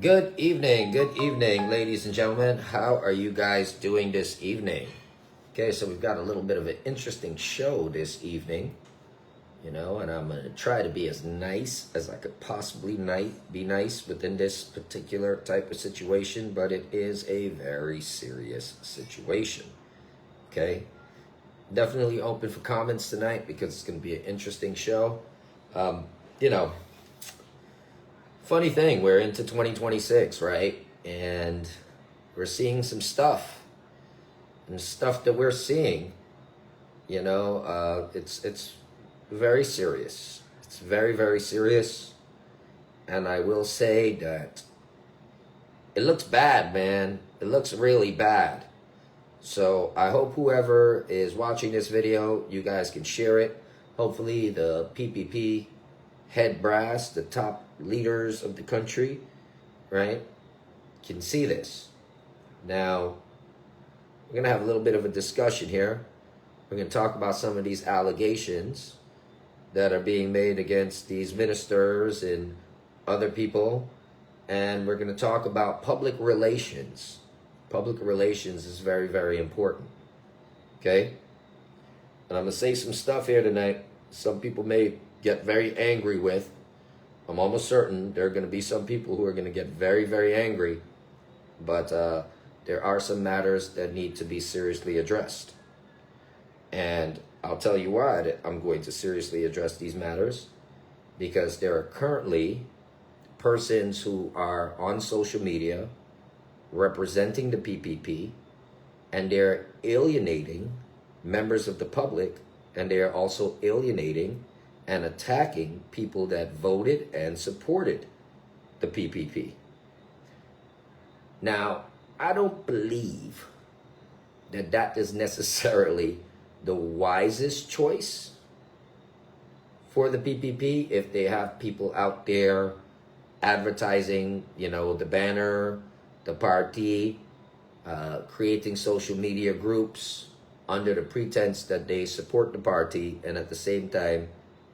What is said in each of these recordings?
Good evening, ladies and gentlemen. How are you guys doing this evening? Okay, so we've got a little bit of an interesting show this evening, and I'm going to try to be as nice as I could possibly be nice within this particular type of situation, but it is a very serious situation, okay? Definitely open for comments tonight because it's going to be an interesting show. You know, funny thing, we're into 2026, right? And we're seeing some stuff. And the stuff that we're seeing, it's very serious. It's very, very serious. And I will say that it looks bad, man. It looks really bad. So I hope whoever is watching this video, you guys can share it. Hopefully the PPP head brass, the top leaders of the country, right, can see this. Now, we're going to have a little bit of a discussion here. We're going to talk about some of these allegations that are being made against these ministers and other people. And we're going to talk about public relations. Public relations is very, very important. Okay? And I'm going to say some stuff here tonight. Some people may get very angry with. I'm almost certain there are going to be some people who are going to get very, very angry. But there are some matters that need to be seriously addressed. And I'll tell you why I'm going to seriously address these matters. Because there are currently persons who are on social media representing the PPP, and they're alienating members of the public, and they're also alienating and attacking people that voted and supported the PPP. Now, I don't believe that that is necessarily the wisest choice for the PPP if they have people out there advertising, the banner, the party, creating social media groups under the pretense that they support the party, and at the same time,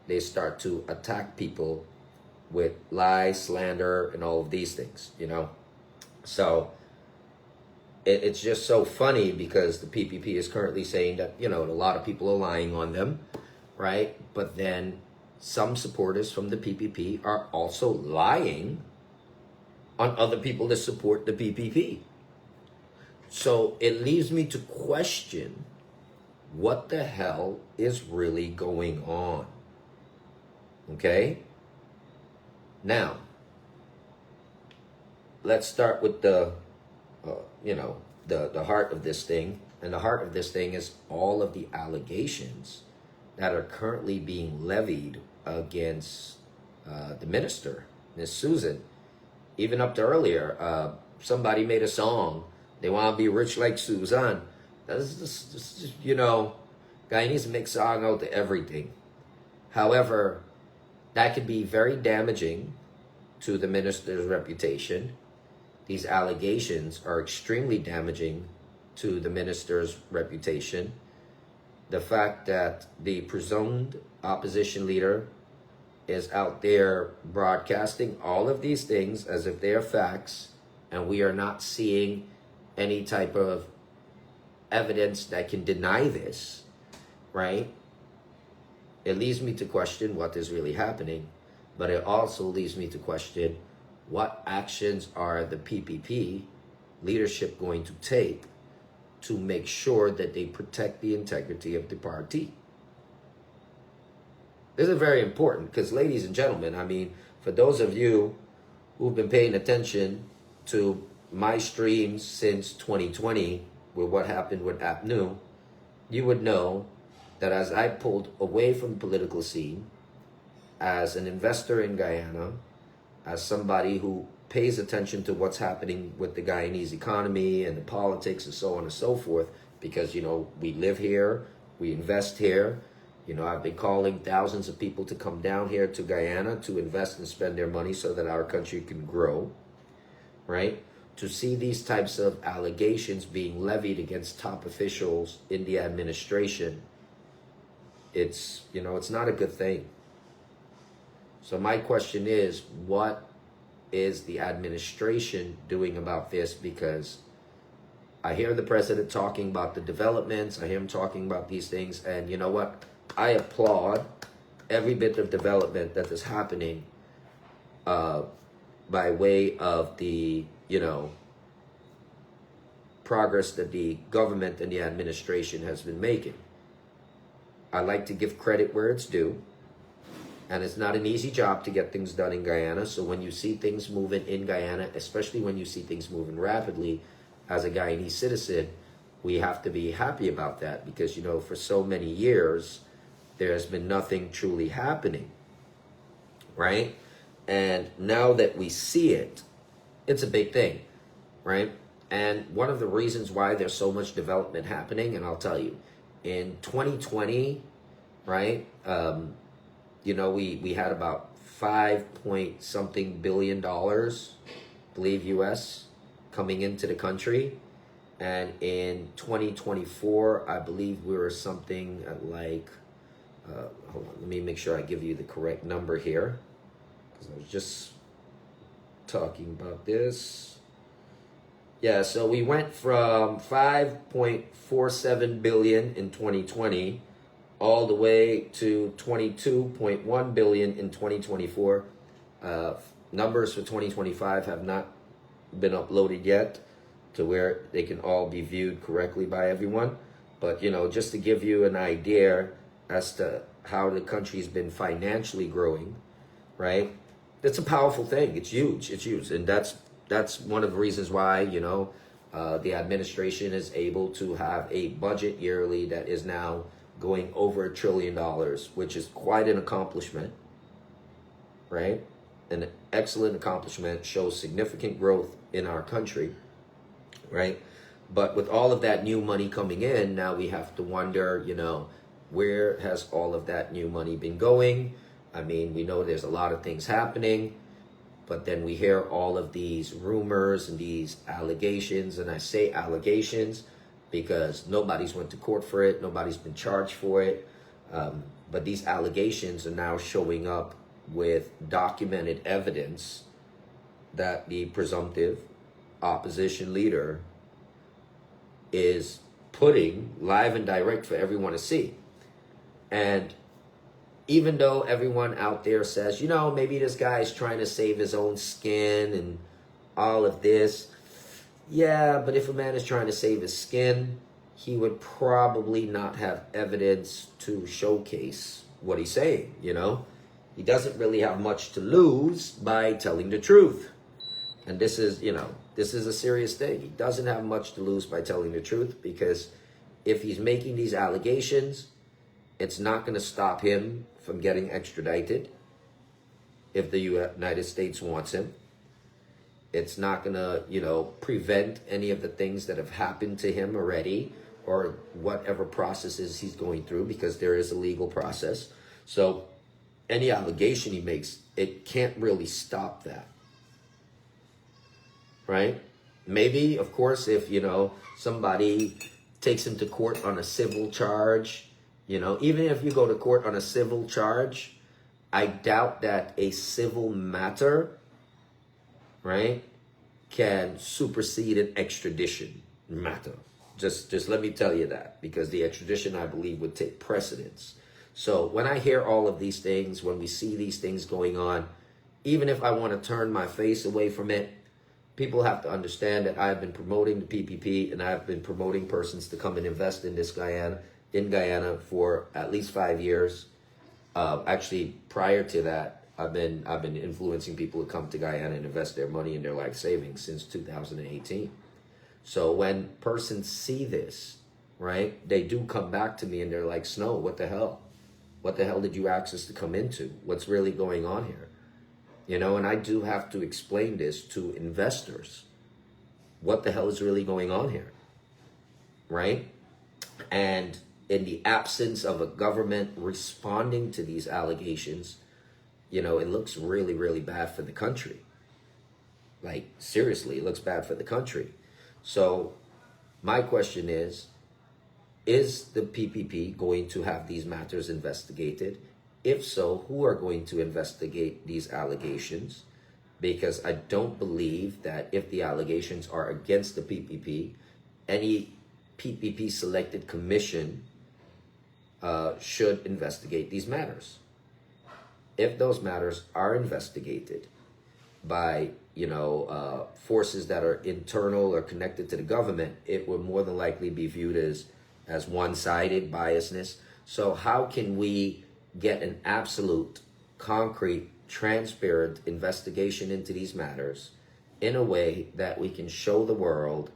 they start to attack people with lies, slander, and all of these things, So it's just so funny because the PPP is currently saying that, a lot of people are lying on them, right? But then some supporters from the PPP are also lying on other people that support the PPP. So it leaves me to question what the hell is really going on. Okay? Now, let's start with the heart of this thing. And the heart of this thing is all of the allegations that are currently being levied against the minister, Miss Susan. Even up to earlier, somebody made a song. They want to be rich like Susan. That's just Guyanese make song out to everything. However, that could be very damaging to the minister's reputation. These allegations are extremely damaging to the minister's reputation. The fact that the presumed opposition leader is out there broadcasting all of these things as if they are facts, and we are not seeing any type of evidence that can deny this, right? It leads me to question what is really happening, but it also leads me to question what actions are the PPP leadership going to take to make sure that they protect the integrity of the party. This is very important because, ladies and gentlemen, for those of you who've been paying attention to my streams since 2020 with what happened with AppNew, you would know that as I pulled away from the political scene, as an investor in Guyana, as somebody who pays attention to what's happening with the Guyanese economy and the politics and so on and so forth, because, we live here, we invest here. I've been calling thousands of people to come down here to Guyana to invest and spend their money so that our country can grow, right? To see these types of allegations being levied against top officials in the administration, it's not a good thing. So my question is, what is the administration doing about this? Because I hear the president talking about the developments, I hear him talking about these things, and you know what? I applaud every bit of development that is happening by way of the, progress that the government and the administration has been making. I like to give credit where it's due. And it's not an easy job to get things done in Guyana. So when you see things moving in Guyana, especially when you see things moving rapidly, as a Guyanese citizen, we have to be happy about that because, for so many years, there's been nothing truly happening, right? And now that we see it, it's a big thing, right? And one of the reasons why there's so much development happening, and I'll tell you, in 2020, right, we had about 5 something billion dollars, believe US, coming into the country. And in 2024, I believe we were something like, hold on, let me make sure I give you the correct number here, because I was just talking about this. Yeah, so we went from 5.47 billion in 2020 all the way to 22.1 billion in 2024. Numbers for 2025 have not been uploaded yet to where they can all be viewed correctly by everyone. But, just to give you an idea as to how the country's been financially growing, right? That's a powerful thing. It's huge. It's huge. And that's one of the reasons why, the administration is able to have a budget yearly that is now going over $1 trillion, which is quite an accomplishment, right? An excellent accomplishment, shows significant growth in our country, right? But with all of that new money coming in, now we have to wonder, where has all of that new money been going? I mean, we know there's a lot of things happening, but then we hear all of these rumors and these allegations, and I say allegations because nobody's went to court for it, nobody's been charged for it, but these allegations are now showing up with documented evidence that the presumptive opposition leader is putting live and direct for everyone to see. And even though everyone out there says, maybe this guy is trying to save his own skin and all of this. Yeah, but if a man is trying to save his skin, he would probably not have evidence to showcase what he's saying, He doesn't really have much to lose by telling the truth. And this is a serious thing. He doesn't have much to lose by telling the truth, because if he's making these allegations, it's not going to stop him from getting extradited if the United States wants him. It's not going to, prevent any of the things that have happened to him already, or whatever processes he's going through, because there is a legal process. So any allegation he makes, it can't really stop that. Right? Maybe, of course, if, somebody takes him to court on a civil charge, even if you go to court on a civil charge, I doubt that a civil matter, right, can supersede an extradition matter. Just let me tell you that, because the extradition, I believe, would take precedence. So when I hear all of these things, when we see these things going on, even if I want to turn my face away from it, people have to understand that I've been promoting the PPP, and I've been promoting persons to come and invest in Guyana for at least 5 years. Actually, prior to that, I've been influencing people to come to Guyana and invest their money in their life savings since 2018. So when persons see this, right, they do come back to me and they're like, Snow, what the hell? What the hell did you ask us to come into? What's really going on here? And I do have to explain this to investors. What the hell is really going on here? Right? And in the absence of a government responding to these allegations, it looks really, really bad for the country. Like, seriously, it looks bad for the country. So my question is the PPP going to have these matters investigated? If so, who are going to investigate these allegations? because I don't believe that if the allegations are against the PPP, any PPP selected commission should investigate these matters. If those matters are investigated by forces that are internal or connected to the government, it will more than likely be viewed as one-sided biasness. So how can we get an absolute, concrete, transparent investigation into these matters in a way that we can show the world,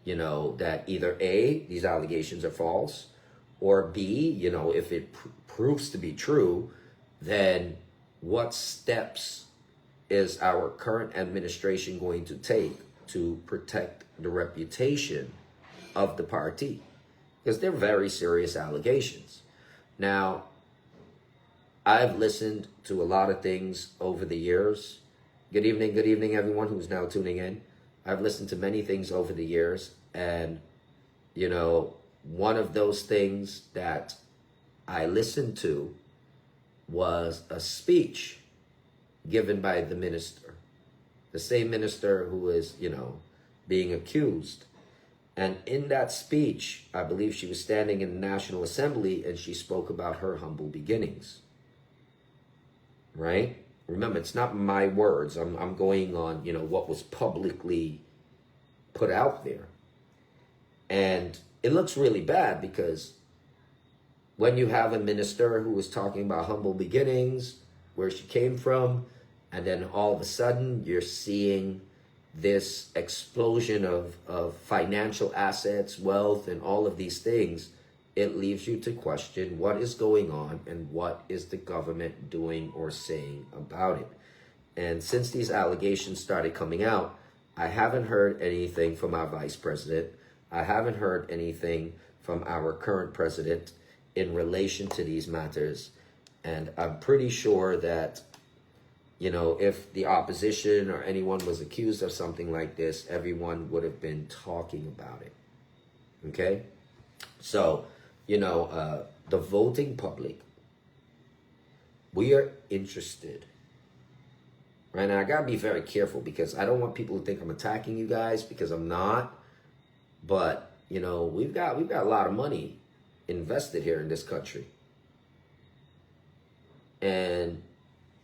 that either A, these allegations are false, or B, if it proves to be true, then what steps is our current administration going to take to protect the reputation of the party? Because they're very serious allegations. Now, I've listened to a lot of things over the years. Good evening, everyone who's now tuning in. I've listened to many things over the years, and, one of those things that I listened to was a speech given by the minister, the same minister who is, being accused. And in that speech, I believe she was standing in the National Assembly and she spoke about her humble beginnings. Right? Remember, it's not my words. I'm going on, what was publicly put out there. And it looks really bad because when you have a minister who is talking about humble beginnings, where she came from, and then all of a sudden you're seeing this explosion of financial assets, wealth, and all of these things, it leaves you to question what is going on and what is the government doing or saying about it. And since these allegations started coming out, I haven't heard anything from our vice president. I haven't heard anything from our current president in relation to these matters. And I'm pretty sure that, if the opposition or anyone was accused of something like this, everyone would have been talking about it. Okay? So, the voting public, we are interested. Right? And I got to be very careful because I don't want people to think I'm attacking you guys, because I'm not. But, we've got a lot of money invested here in this country. And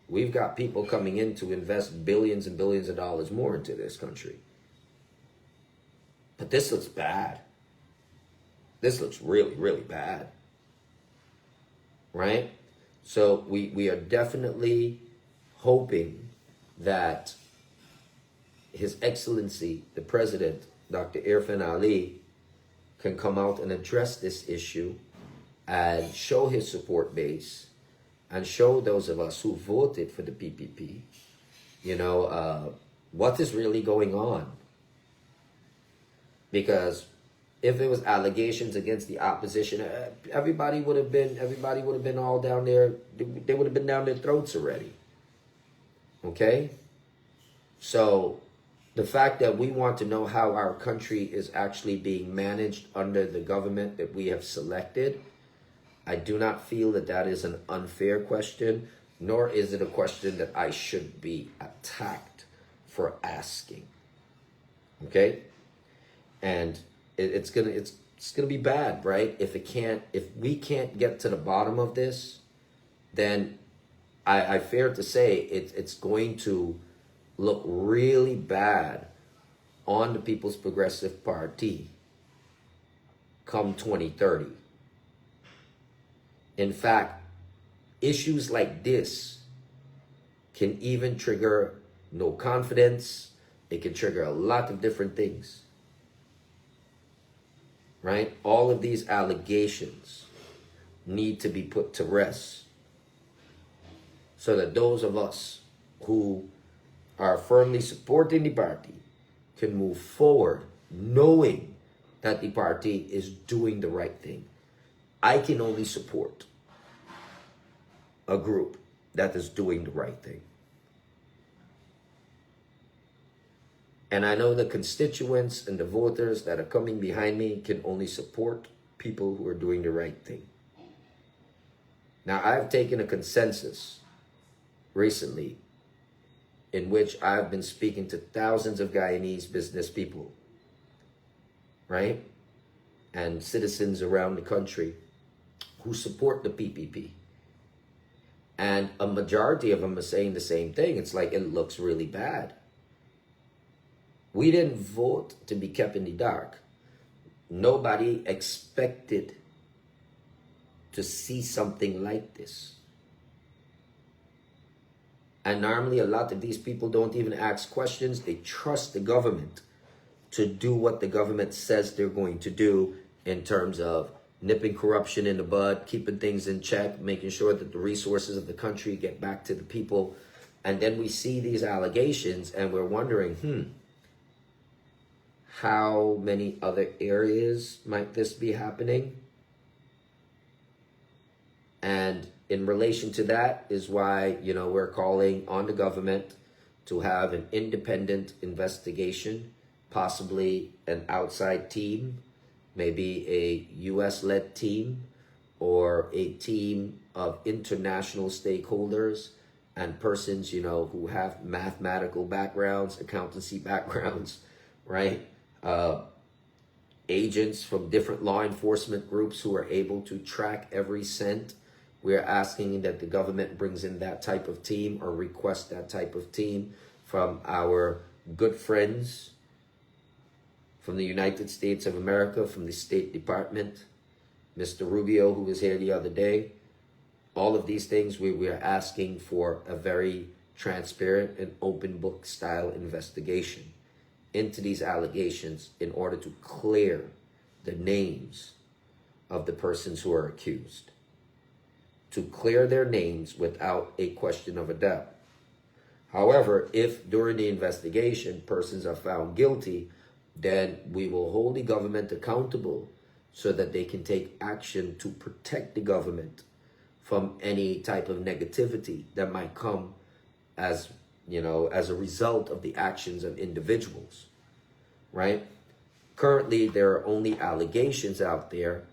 we've got people coming in to invest billions and billions of dollars more into this country. But this looks bad. This looks really, really bad. Right? So we are definitely hoping that His Excellency, the President, Dr. Irfan Ali, can come out and address this issue and show his support base and show those of us who voted for the PPP, what is really going on. Because if it was allegations against the opposition, everybody would have been all down there. They would have been down their throats already. Okay? So the fact that we want to know how our country is actually being managed under the government that we have selected, I do not feel that that is an unfair question, nor is it a question that I should be attacked for asking. Okay? And it's gonna be bad, right? If we can't get to the bottom of this, then I fear to say it's going to look really bad on the People's Progressive Party come 2030. In fact, issues like this can even trigger no confidence. It can trigger a lot of different things. Right? All of these allegations need to be put to rest so that those of us who are firmly supporting the party can move forward knowing that the party is doing the right thing. I can only support a group that is doing the right thing. And I know the constituents and the voters that are coming behind me can only support people who are doing the right thing. Now, I've taken a consensus recently in which I've been speaking to thousands of Guyanese business people, right? And citizens around the country who support the PPP. And a majority of them are saying the same thing. It's like, it looks really bad. We didn't vote to be kept in the dark. Nobody expected to see something like this. And normally a lot of these people don't even ask questions. They trust the government to do what the government says they're going to do in terms of nipping corruption in the bud, keeping things in check, making sure that the resources of the country get back to the people. And then we see these allegations and we're wondering, how many other areas might this be happening? And in relation to that is why, we're calling on the government to have an independent investigation, possibly an outside team, maybe a US-led team or a team of international stakeholders and persons, who have mathematical backgrounds, accountancy backgrounds, right? Agents from different law enforcement groups who are able to track every cent. We're asking that the government brings in that type of team or request that type of team from our good friends from the United States of America, from the State Department, Mr. Rubio, who was here the other day. All of these things, we are asking for a very transparent and open book style investigation into these allegations in order to clear the names of the persons who are accused. To clear their names without a question of a doubt. However, if during the investigation persons are found guilty, then we will hold the government accountable so that they can take action to protect the government from any type of negativity that might come as a result of the actions of individuals, right? Currently, there are only allegations out there,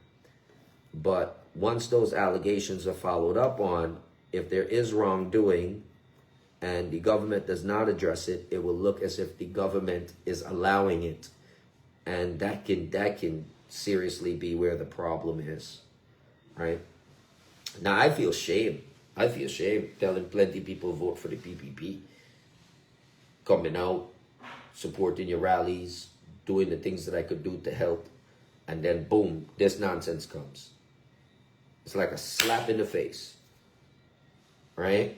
but once those allegations are followed up on, if there is wrongdoing and the government does not address it, it will look as if the government is allowing it. And that can seriously be where the problem is, right? Now, I feel shame. I feel shame telling plenty of people vote for the PPP. Coming out, supporting your rallies, doing the things that I could do to help. And then boom, this nonsense comes. It's like a slap in the face, right?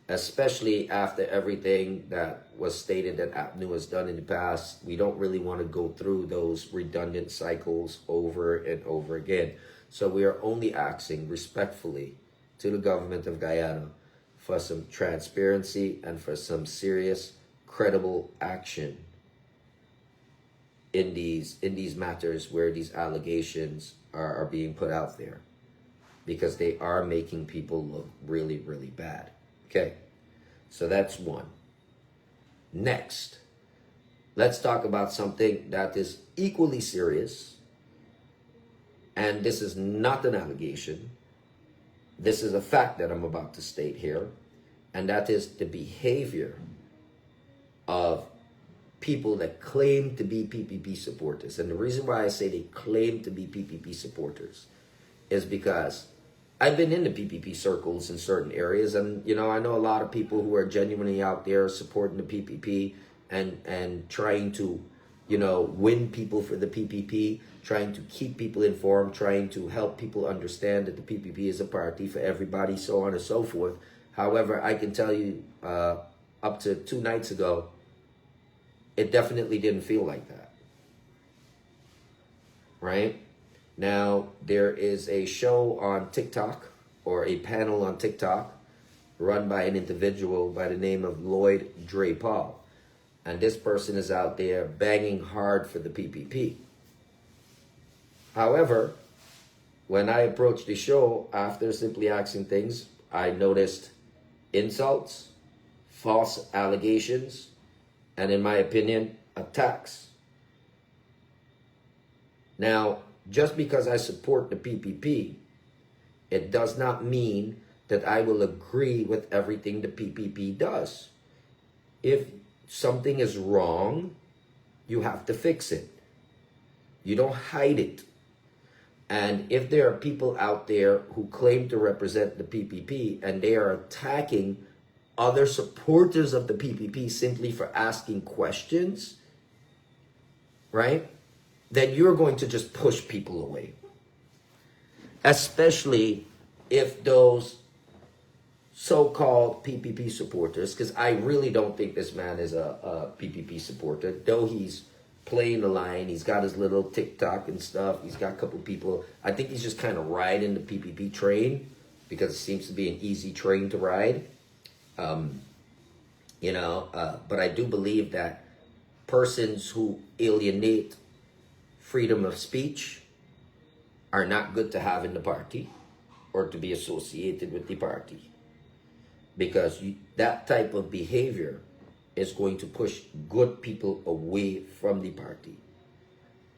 Especially after everything that was stated that APNU has done in the past. We don't really want to go through those redundant cycles over and over again. So we are only asking respectfully to the government of Guyana for some transparency and for some serious, credible action in these matters where these allegations are being put out there, because they are making people look really, really bad. Okay, so that's one. Next, let's talk about something that is equally serious. And this is not an allegation. This is a fact that I'm about to state here. And that is the behavior of people that claim to be PPP supporters. And the reason why I say they claim to be PPP supporters is because I've been in the PPP circles in certain areas, and I know a lot of people who are genuinely out there supporting the PPP and trying to win people for the PPP, trying to keep people informed, trying to help people understand that the PPP is a priority for everybody, so on and so forth. However, I can tell you up to 2 nights ago, it definitely didn't feel like that, right? Now, there is a show on TikTok, or a panel on TikTok, run by an individual by the name of Lloyd Dre Paul. And this person is out there banging hard for the PPP. However, when I approached the show, after simply asking things, I noticed insults, false allegations, and in my opinion, attacks. Now, just because I support the PPP, it does not mean that I will agree with everything the PPP does. if something is wrong, you have to fix it. You don't hide it. And if there are people out there who claim to represent the PPP and they are attacking other supporters of the PPP simply for asking questions, right? Then you're going to just push people away. Especially if those so-called PPP supporters, because I really don't think this man is a PPP supporter, though he's playing the line, he's got his little TikTok and stuff, he's got a couple people. I think he's just kind of riding the PPP train because it seems to be an easy train to ride. But I do believe that persons who alienate freedom of speech are not good to have in the party or to be associated with the party, because that type of behavior is going to push good people away from the party.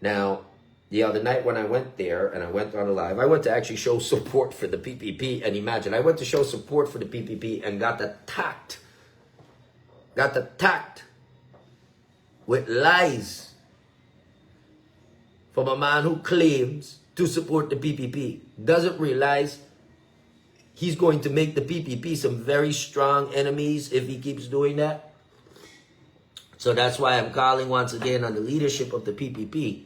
Now, the other night when I went there and I went on a live, I went to actually show support for the PPP, and imagine, I went to show support for the PPP and got attacked with lies from a man who claims to support the PPP, doesn't realize he's going to make the PPP some very strong enemies if he keeps doing that. So that's why I'm calling once again on the leadership of the PPP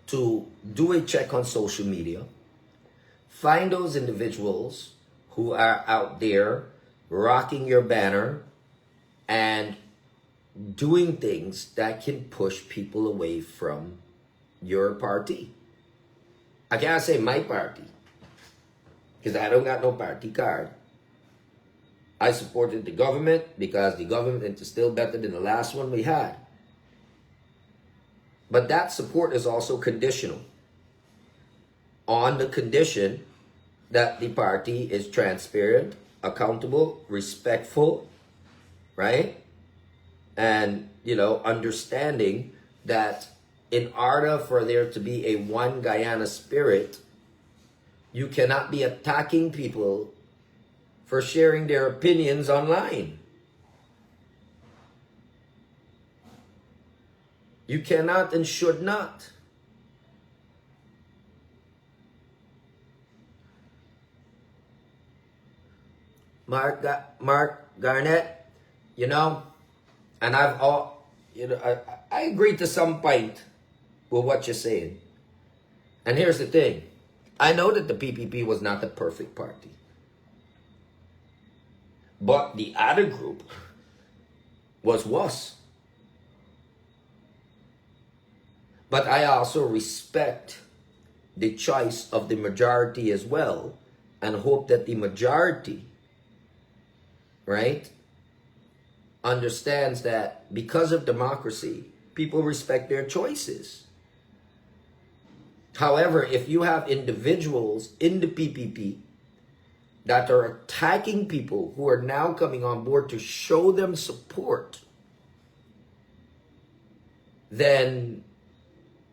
to do a check on social media, find those individuals who are out there rocking your banner and doing things that can push people away from your party. I can't say my party, because I don't got no party card. I supported the government because the government is still better than the last one we had. But that support is also conditional on the condition that the party is transparent, accountable, respectful, right? And, understanding that in order for there to be a one Guyana spirit, you cannot be attacking people for sharing their opinions online. You cannot and should not. Mark Garnett, and I agree to some point with what you're saying. And here's the thing. I know that the PPP was not the perfect party. But the other group was worse. But I also respect the choice of the majority as well, and hope that the majority, right, understands that because of democracy, people respect their choices. However, if you have individuals in the PPP that are attacking people who are now coming on board to show them support, then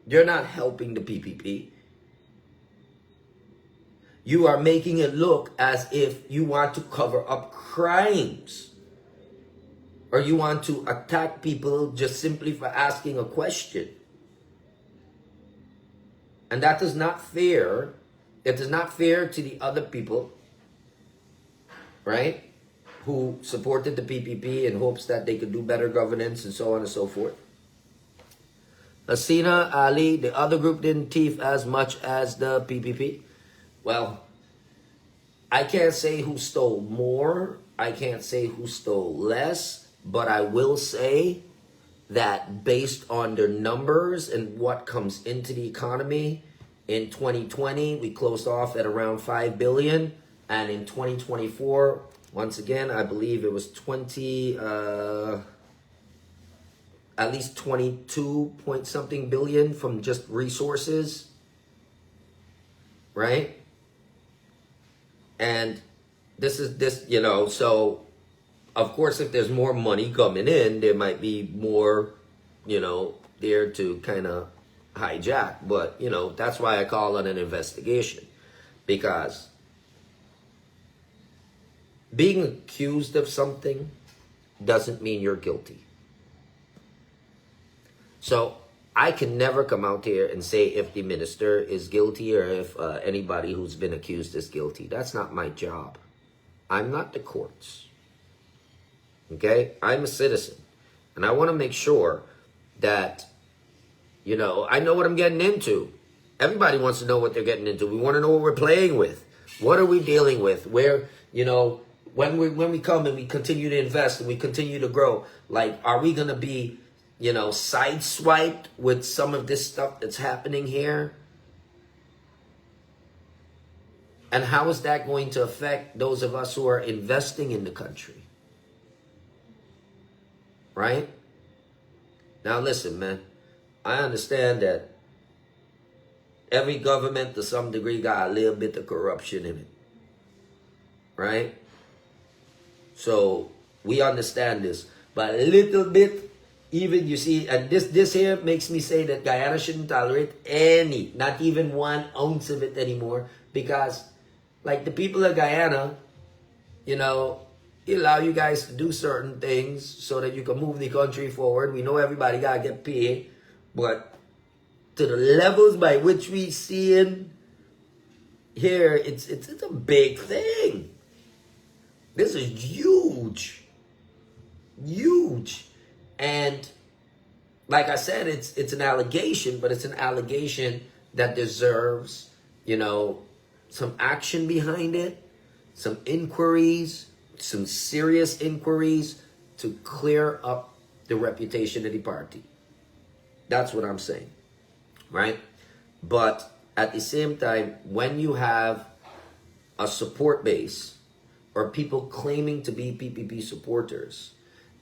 you're not helping the PPP. You are making it look as if you want to cover up crimes, or you want to attack people just simply for asking a question. And that is not fair. It is not fair to the other people, right, who supported the PPP in hopes that they could do better governance and so on and so forth. Hasina, Ali, the other group didn't thief as much as the PPP. Well, I can't say who stole more. I can't say who stole less. But I will say that based on their numbers and what comes into the economy, in 2020, we closed off at around 5 billion. And in 2024, once again, I believe it was at least 22 point something billion from just resources, right? And so of course, if there's more money coming in, there might be more, there to kind of hijack. But, that's why I call it an investigation, because being accused of something doesn't mean you're guilty. So I can never come out here and say if the minister is guilty or if anybody who's been accused is guilty. That's not my job. I'm not the courts. Okay? I'm a citizen. And I want to make sure that, you know, I know what I'm getting into. Everybody wants to know what they're getting into. We want to know what we're playing with. What are we dealing with? Where, you know, when we come and we continue to invest and we continue to grow, like, are we going to be, you know, sideswiped with some of this stuff that's happening here? And how is that going to affect those of us who are investing in the country? Right? Now listen, man, I understand that every government to some degree got a little bit of corruption in it. Right? So we understand this. But a little bit, even you see, and this here makes me say that Guyana shouldn't tolerate any, not even 1 ounce of it anymore. Because like the people of Guyana, you know, allow you guys to do certain things so that you can move the country forward. We know everybody got to get paid. But to the levels by which we seeing here, it's a big thing. This is huge. Huge. And like I said, it's an allegation, but it's an allegation that deserves, you know, some action behind it, some inquiries, some serious inquiries to clear up the reputation of the party. That's what I'm saying, right? But at the same time, when you have a support base or people claiming to be PPP supporters,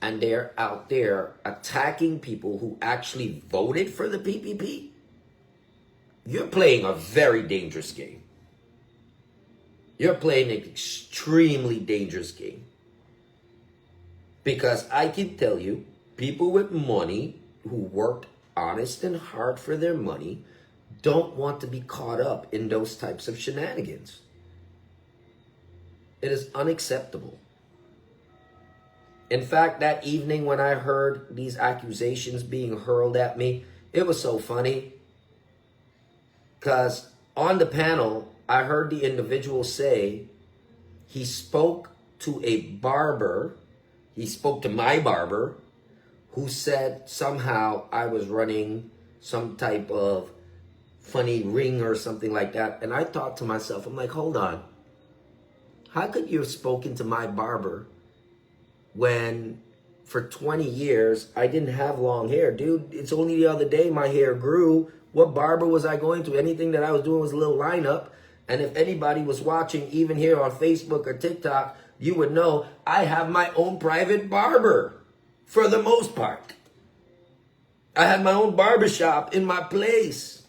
and they're out there attacking people who actually voted for the PPP, you're playing a very dangerous game. You're playing an extremely dangerous game. Because I can tell you, people with money who worked honest and hard for their money don't want to be caught up in those types of shenanigans. It is unacceptable. In fact, that evening when I heard these accusations being hurled at me, it was so funny. Because on the panel, I heard the individual say he spoke to a barber, he spoke to my barber, who said somehow I was running some type of funny ring or something like that. And I thought to myself, I'm like, hold on. How could you have spoken to my barber when for 20 years I didn't have long hair? Dude, it's only the other day my hair grew. What barber was I going to? Anything that I was doing was a little lineup. And if anybody was watching, even here on Facebook or TikTok, you would know I have my own private barber for the most part. I had my own barbershop in my place,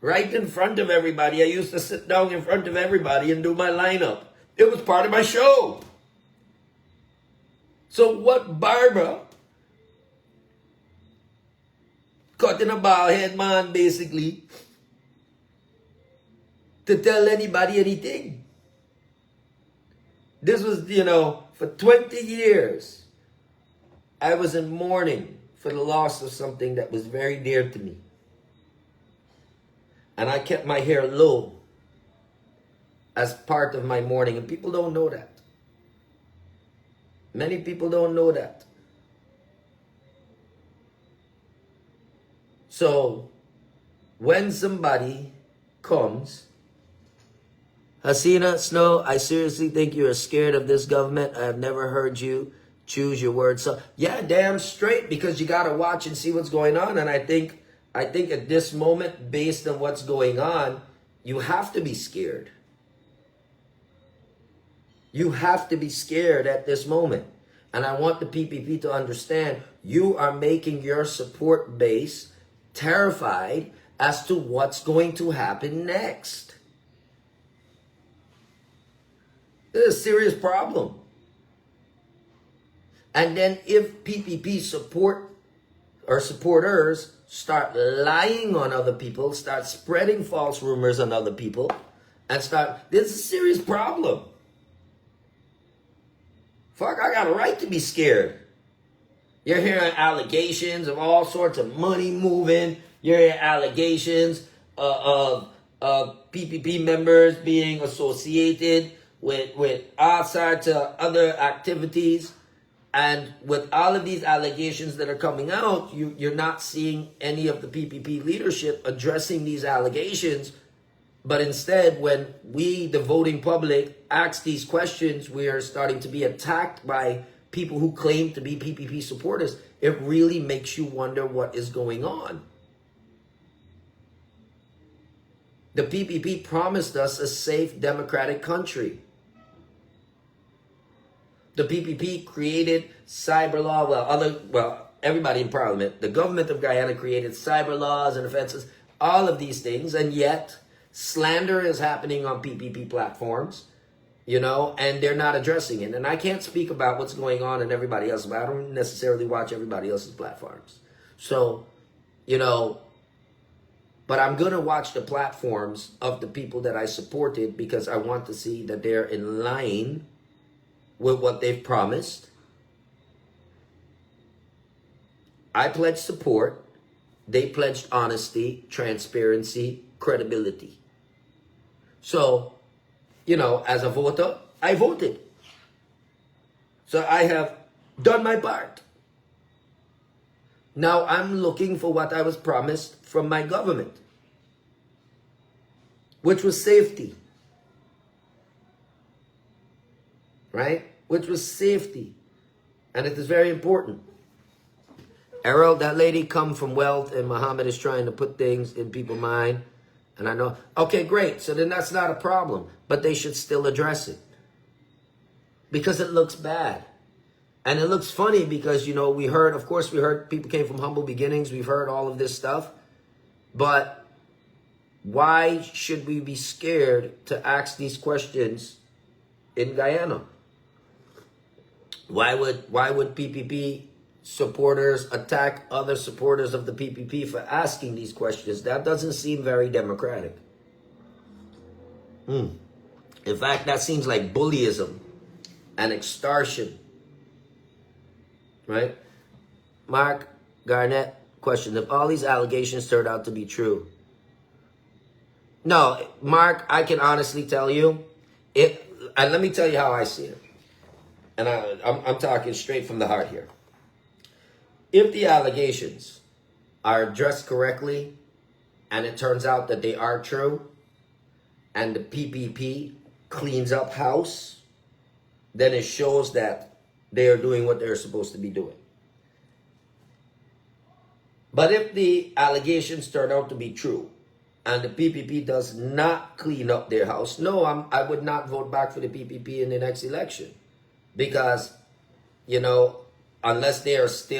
right in front of everybody. I used to sit down in front of everybody and do my lineup. It was part of my show. So what barber, cutting a bald head man basically, to tell anybody anything? This was, you know, for 20 years, I was in mourning for the loss of something that was very dear to me. And I kept my hair low as part of my mourning. And people don't know that. Many people don't know that. So, when somebody comes, Hasina Snow, I seriously think you are scared of this government. I have never heard you choose your words. So, yeah, damn straight, because you got to watch and see what's going on. And I think at this moment, based on what's going on, you have to be scared. You have to be scared at this moment. And I want the PPP to understand you are making your support base terrified as to what's going to happen next. This is a serious problem. And then if PPP support or supporters start lying on other people, start spreading false rumors on other people, and this is a serious problem Fuck, I got a right to be scared. You're hearing allegations of all sorts of money moving. You're hearing allegations of PPP members being associated with all sorts of other activities. And with all of these allegations that are coming out, you're not seeing any of the PPP leadership addressing these allegations. But instead, when we, the voting public, ask these questions, we are starting to be attacked by people who claim to be PPP supporters. It really makes you wonder what is going on. The PPP promised us a safe, democratic country. The PPP created cyber law, everybody in Parliament, the government of Guyana created cyber laws and offenses, all of these things, and yet slander is happening on PPP platforms, and they're not addressing it. And I can't speak about what's going on in everybody else, but I don't necessarily watch everybody else's platforms. So, but I'm going to watch the platforms of the people that I supported because I want to see that they're in line with what they've promised. I pledged support. They pledged honesty, transparency, credibility. So, as a voter, I voted. So I have done my part. Now I'm looking for what I was promised from my government, which was safety. Right? Which was safety. And it is very important. Errol, that lady come from wealth, and Muhammad is trying to put things in people's mind. And I know, okay, great. So then that's not a problem. But they should still address it. Because it looks bad. And it looks funny because, we heard people came from humble beginnings. We've heard all of this stuff. But why should we be scared to ask these questions in Guyana? Why would PPP supporters attack other supporters of the PPP for asking these questions? That doesn't seem very democratic. In fact, that seems like bullyism and extortion. Right? Mark Garnett question, if all these allegations turned out to be true. No, Mark, I can honestly tell you, and let me tell you how I see it. And I'm talking straight from the heart here. If the allegations are addressed correctly, and it turns out that they are true, and the PPP cleans up house, then it shows that they are doing what they're supposed to be doing. But if the allegations turn out to be true, and the PPP does not clean up their house, no, I would not vote back for the PPP in the next election. Because, unless because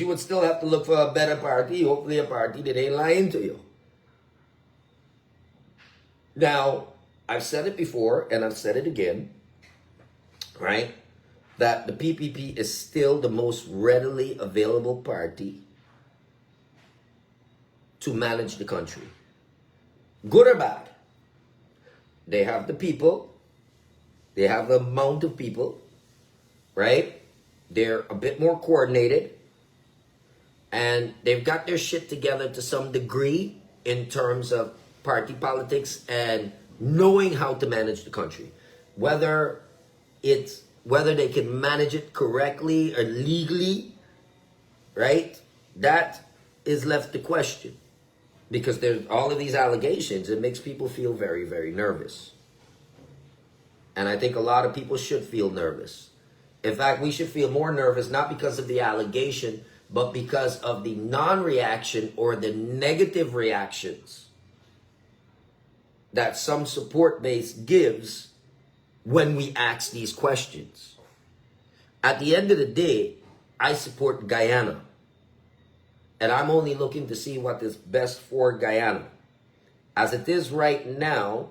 you would still have to look for a better party, hopefully a party that ain't lying to you. Now, I've said it before, and I've said it again, right? That the PPP is still the most readily available party to manage the country. Good or bad. They have the people. They have the amount of people, right? They're a bit more coordinated. And they've got their shit together to some degree in terms of party politics and knowing how to manage the country. Whether they can manage it correctly or legally, right? That is left to question. Because there's all of these allegations. It makes people feel very, very nervous. And I think a lot of people should feel nervous. In fact, we should feel more nervous, not because of the allegation, but because of the non-reaction or the negative reactions that some support base gives when we ask these questions. At the end of the day, I support Guyana. And I'm only looking to see what is best for Guyana. As it is right now,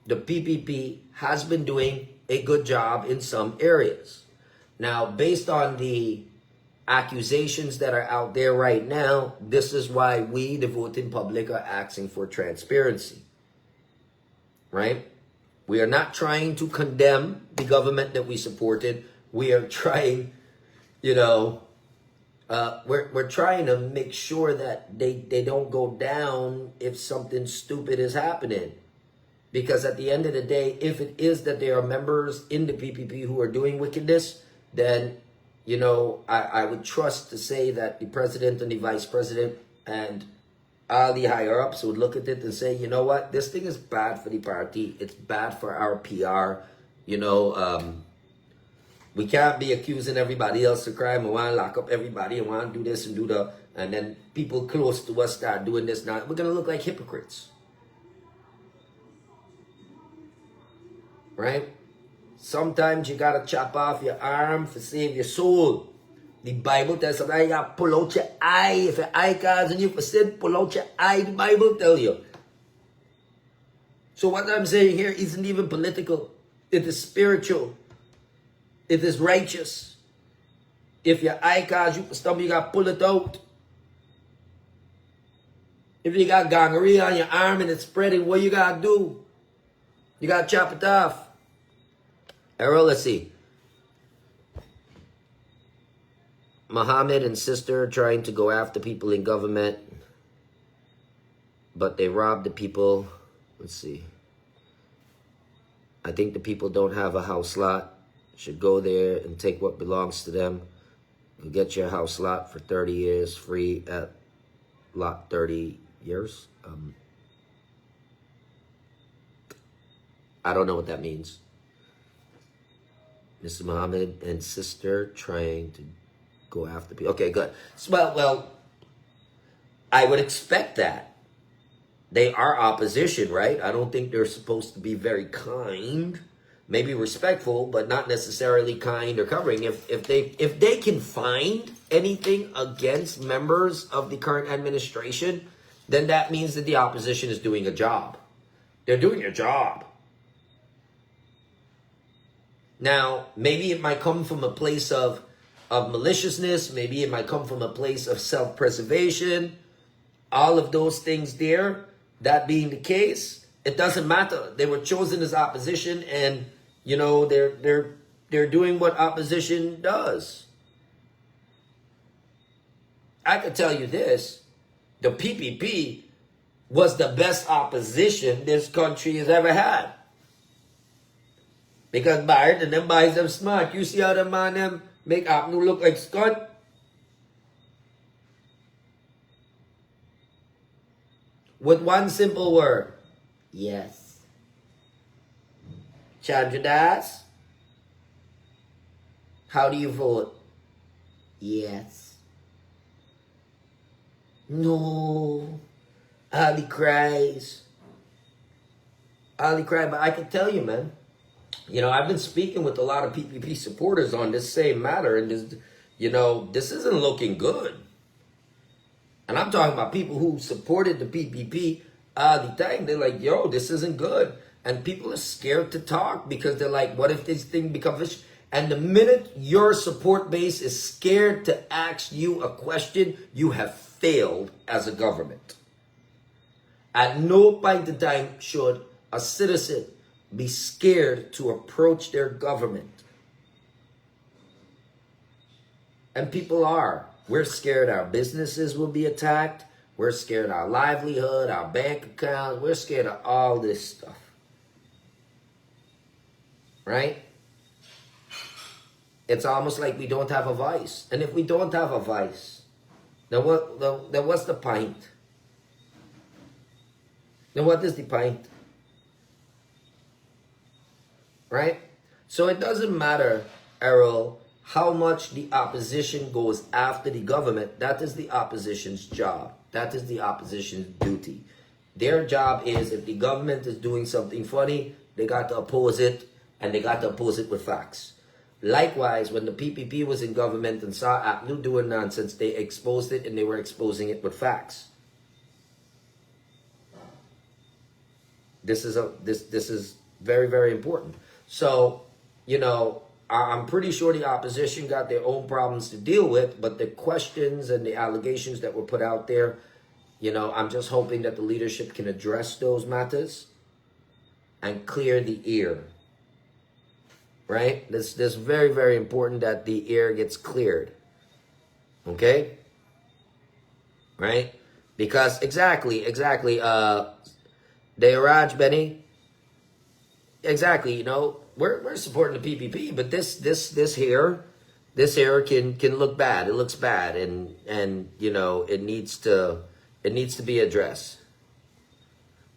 the PPP has been doing a good job in some areas. Now, based on the accusations that are out there right now, this is why we, the voting public, are asking for transparency. Right? We are not trying to condemn the government that we supported. We are trying, you know, we're trying to make sure that they don't go down if something stupid is happening. Because at the end of the day, if it is that there are members in the PPP who are doing wickedness, then, you know, I would trust to say that the president and the vice president and all the higher ups would look at it and say, you know what, this thing is bad for the party. It's bad for our PR. You know, we can't be accusing everybody else of crime and want to lock up everybody and want to do this and do that. And then people close to us start doing this now. We're going to look like hypocrites. Right? Sometimes you got to chop off your arm to save your soul. The Bible tells us you got to pull out your eye. If your eye causing you for sin, pull out your eye. The Bible tells you. So what I'm saying here isn't even political. It is spiritual. It is righteous. If your eye causes you for stumble, you got to pull it out. If you got gangrene on your arm and it's spreading, what you got to do? You got to chop it off. Errol, let's see. Muhammad and sister trying to go after people in government, but they robbed the people. Let's see. I think the people don't have a house lot. Should go there and take what belongs to them. You'll get your house lot for 30 years, free at lot 30 years. I don't know what that means. Mr. Muhammad and sister trying to go after people. Okay, good. Well, I would expect that. They are opposition, right? I don't think they're supposed to be very kind. Maybe respectful, but not necessarily kind or covering. If they can find anything against members of the current administration, then that means that the opposition is doing a job. They're doing a job. Now, maybe it might come from a place of maliciousness. Maybe it might come from a place of self-preservation. All of those things there. That being the case, it doesn't matter. They were chosen as opposition, and you know they're doing what opposition does. I could tell you this: the PPP was the best opposition this country has ever had. Because Biden and them boys them smart. You see how them man them make Abnu look like Scott? With one simple word. Yes. Chandra Das, how do you vote? Yes. No. Ali cries. Ali cried, but I can tell you, man. You know, I've been speaking with a lot of PPP supporters on this same matter, and this, you know, this isn't looking good. And I'm talking about people who supported the PPP the time. They're like, yo, this isn't good. And people are scared to talk because they're like, what if this thing becomes... And the minute your support base is scared to ask you a question, you have failed as a government. At no point in time should a citizen be scared to approach their government. And people are. We're scared our businesses will be attacked. We're scared our livelihood, our bank accounts. We're scared of all this stuff. Right? It's almost like we don't have a voice. And if we don't have a voice, then what's the point? Then what is the point? Right? So it doesn't matter, Errol, how much the opposition goes after the government. That is the opposition's job. That is the opposition's duty. Their job is, if the government is doing something funny, they got to oppose it, and they got to oppose it with facts. Likewise, when the PPP was in government and saw APNU doing nonsense, they exposed it, and they were exposing it with facts. This is very, very important. So, you know, I'm pretty sure the opposition got their own problems to deal with, but the questions and the allegations that were put out there, you know, I'm just hoping that the leadership can address those matters and clear the ear. Right? This very, very important that the ear gets cleared. Okay? Right? Because exactly, Deoraj Benny, exactly, you know, we're supporting the PPP, but this here can look bad. It looks bad, and you know, it needs to be addressed.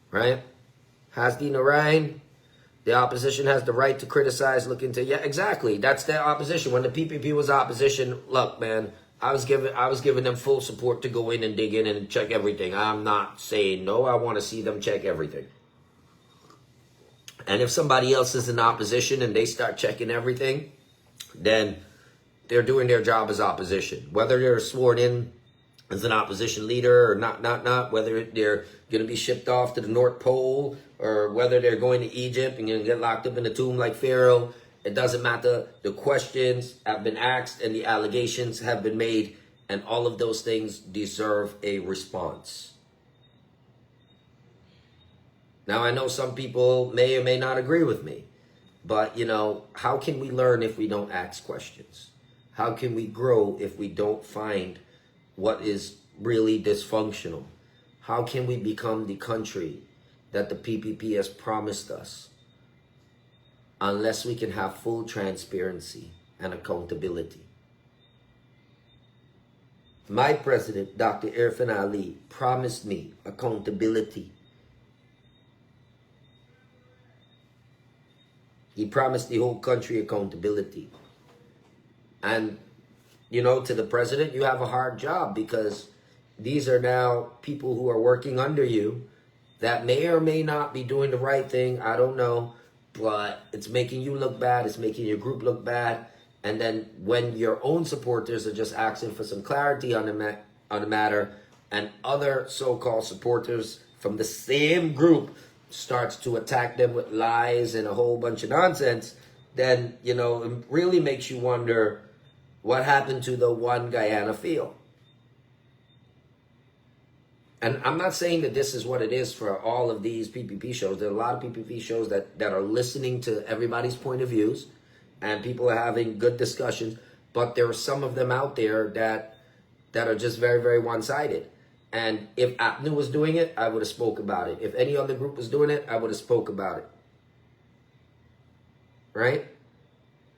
Right? Hasdi Narayan, the opposition has the right to criticize, look into. Yeah, exactly. That's the opposition. When the PPP was opposition, look, man, I was giving them full support to go in and dig in and check everything. I'm not saying no. I want to see them check everything. And if somebody else is in opposition and they start checking everything, then they're doing their job as opposition. Whether they're sworn in as an opposition leader or not, whether they're going to be shipped off to the North Pole or whether they're going to Egypt and going to get locked up in a tomb like Pharaoh, it doesn't matter. The questions have been asked and the allegations have been made, and all of those things deserve a response. Now, I know some people may or may not agree with me, but, you know, how can we learn if we don't ask questions? How can we grow if we don't find what is really dysfunctional? How can we become the country that the PPP has promised us unless we can have full transparency and accountability? My president, Dr. Irfan Ali, promised me accountability. He promised the whole country accountability. And, you know, to the president, you have a hard job because these are now people who are working under you that may or may not be doing the right thing. I don't know. But it's making you look bad. It's making your group look bad. And then when your own supporters are just asking for some clarity on the matter, and other so-called supporters from the same group starts to attack them with lies and a whole bunch of nonsense, then, you know, it really makes you wonder what happened to the one Guyana feel. And I'm not saying that this is what it is for all of these PPP shows. There are a lot of PPP shows that are listening to everybody's point of views, and people are having good discussions, but there are some of them out there that are just very, very one-sided. And if APNU was doing it, I would have spoke about it. If any other group was doing it, I would have spoke about it. Right?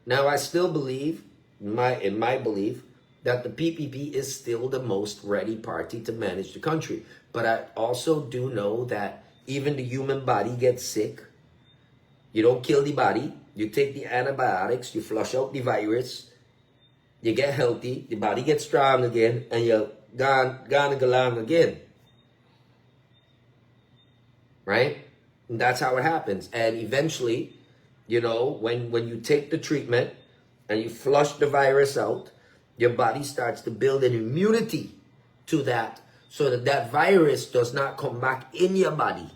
Now, I still believe, in my belief, that the PPP is still the most ready party to manage the country. But I also do know that even the human body gets sick. You don't kill the body. You take the antibiotics. You flush out the virus. You get healthy. The body gets strong again. And you're gone and along again. Right? And that's how it happens. And eventually, you know, when you take the treatment and you flush the virus out, your body starts to build an immunity to that so that that virus does not come back in your body.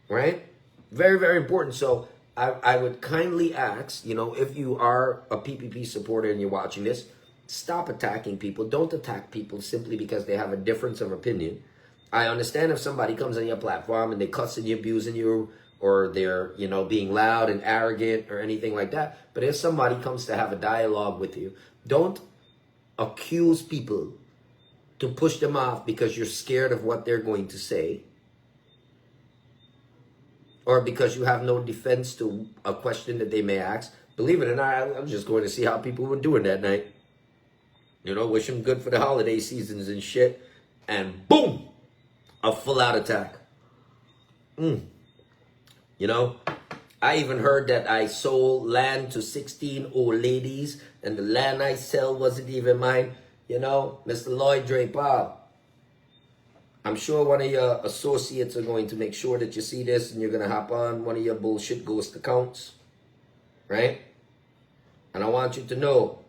Right? Very, very important. So I would kindly ask, you know, if you are a PPP supporter and you're watching this, stop attacking people. Don't attack people simply because they have a difference of opinion. I understand if somebody comes on your platform and they cussing you, abusing you, or they're, you know, being loud and arrogant or anything like that. But if somebody comes to have a dialogue with you, don't accuse people to push them off because you're scared of what they're going to say, or because you have no defense to a question that they may ask. Believe it or not, I'm just going to see how people were doing that night. You know, wish them good for the holiday seasons and shit. And boom, a full-out attack. You know, I even heard that I sold land to 16 old ladies and the land I sell wasn't even mine. You know, Mr. Lloyd Draper, I'm sure one of your associates are going to make sure that you see this and you're going to hop on one of your bullshit ghost accounts. Right? And I want you to know,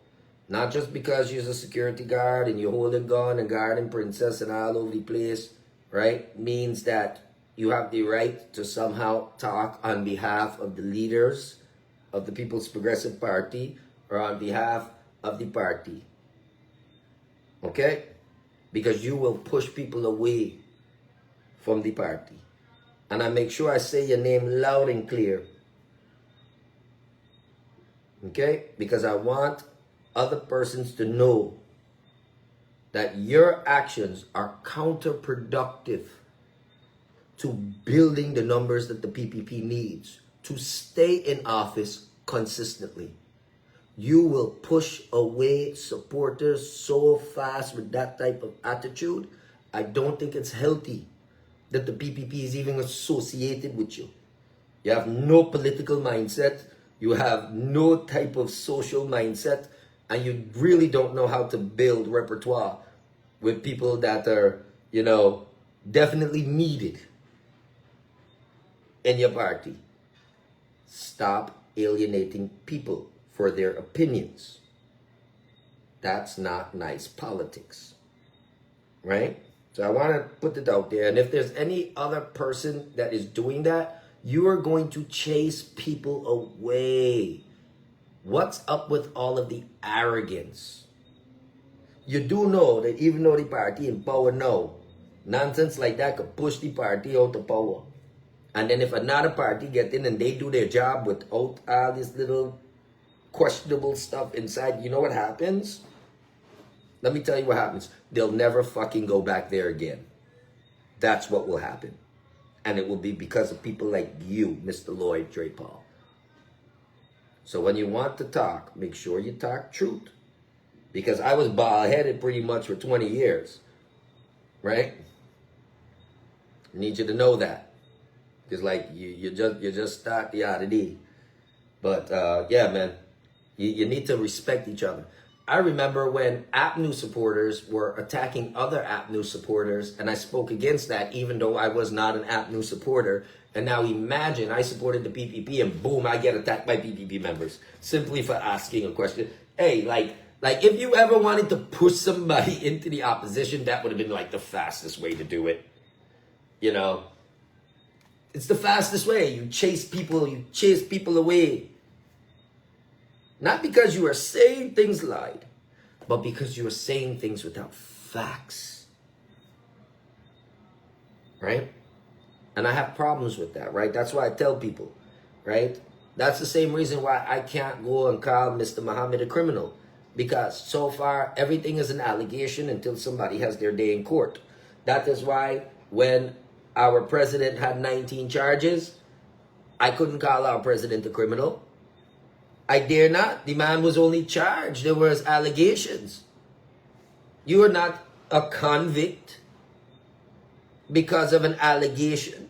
not just because you're a security guard and you hold a gun and guarding princess and all over the place, right, means that you have the right to somehow talk on behalf of the leaders of the People's Progressive Party or on behalf of the party. Okay? Because you will push people away from the party. And I make sure I say your name loud and clear. Okay? Because I want other persons to know that your actions are counterproductive to building the numbers that the PPP needs to stay in office consistently. You will push away supporters so fast with that type of attitude. I don't think it's healthy that the PPP is even associated with you. You have no political mindset. You have no type of social mindset. And you really don't know how to build repertoire with people that are, definitely needed in your party. Stop alienating people for their opinions. That's not nice politics, right? So I want to put it out there. And if there's any other person that is doing that, you are going to chase people away. What's up with all of the arrogance? You do know that even though the party in power now, nonsense like that could push the party out of power. And then if another party get in and they do their job without all this little questionable stuff inside, you know what happens? Let me tell you what happens. They'll never fucking go back there again. That's what will happen. And it will be because of people like you, Mr. Lloyd J. Paul. So when you want to talk, make sure you talk truth. Because I was bald-headed pretty much for 20 years. Right? I need you to know that. Because like you just start the oddity. But yeah, man. You need to respect each other. I remember when AppNew supporters were attacking other AppNew supporters, and I spoke against that even though I was not an AppNew supporter. And now imagine I supported the PPP and boom, I get attacked by PPP members simply for asking a question. Hey, like if you ever wanted to push somebody into the opposition, that would have been like the fastest way to do it. It's the fastest way. You chase people away. Not because you are saying things lied, but because you are saying things without facts. Right? And I have problems with that, right? That's why I tell people, right? That's the same reason why I can't go and call Mr. Muhammad a criminal. Because so far, everything is an allegation until somebody has their day in court. That is why when our president had 19 charges, I couldn't call our president a criminal. I dare not. The man was only charged. There was allegations. You are not a convict because of an allegation.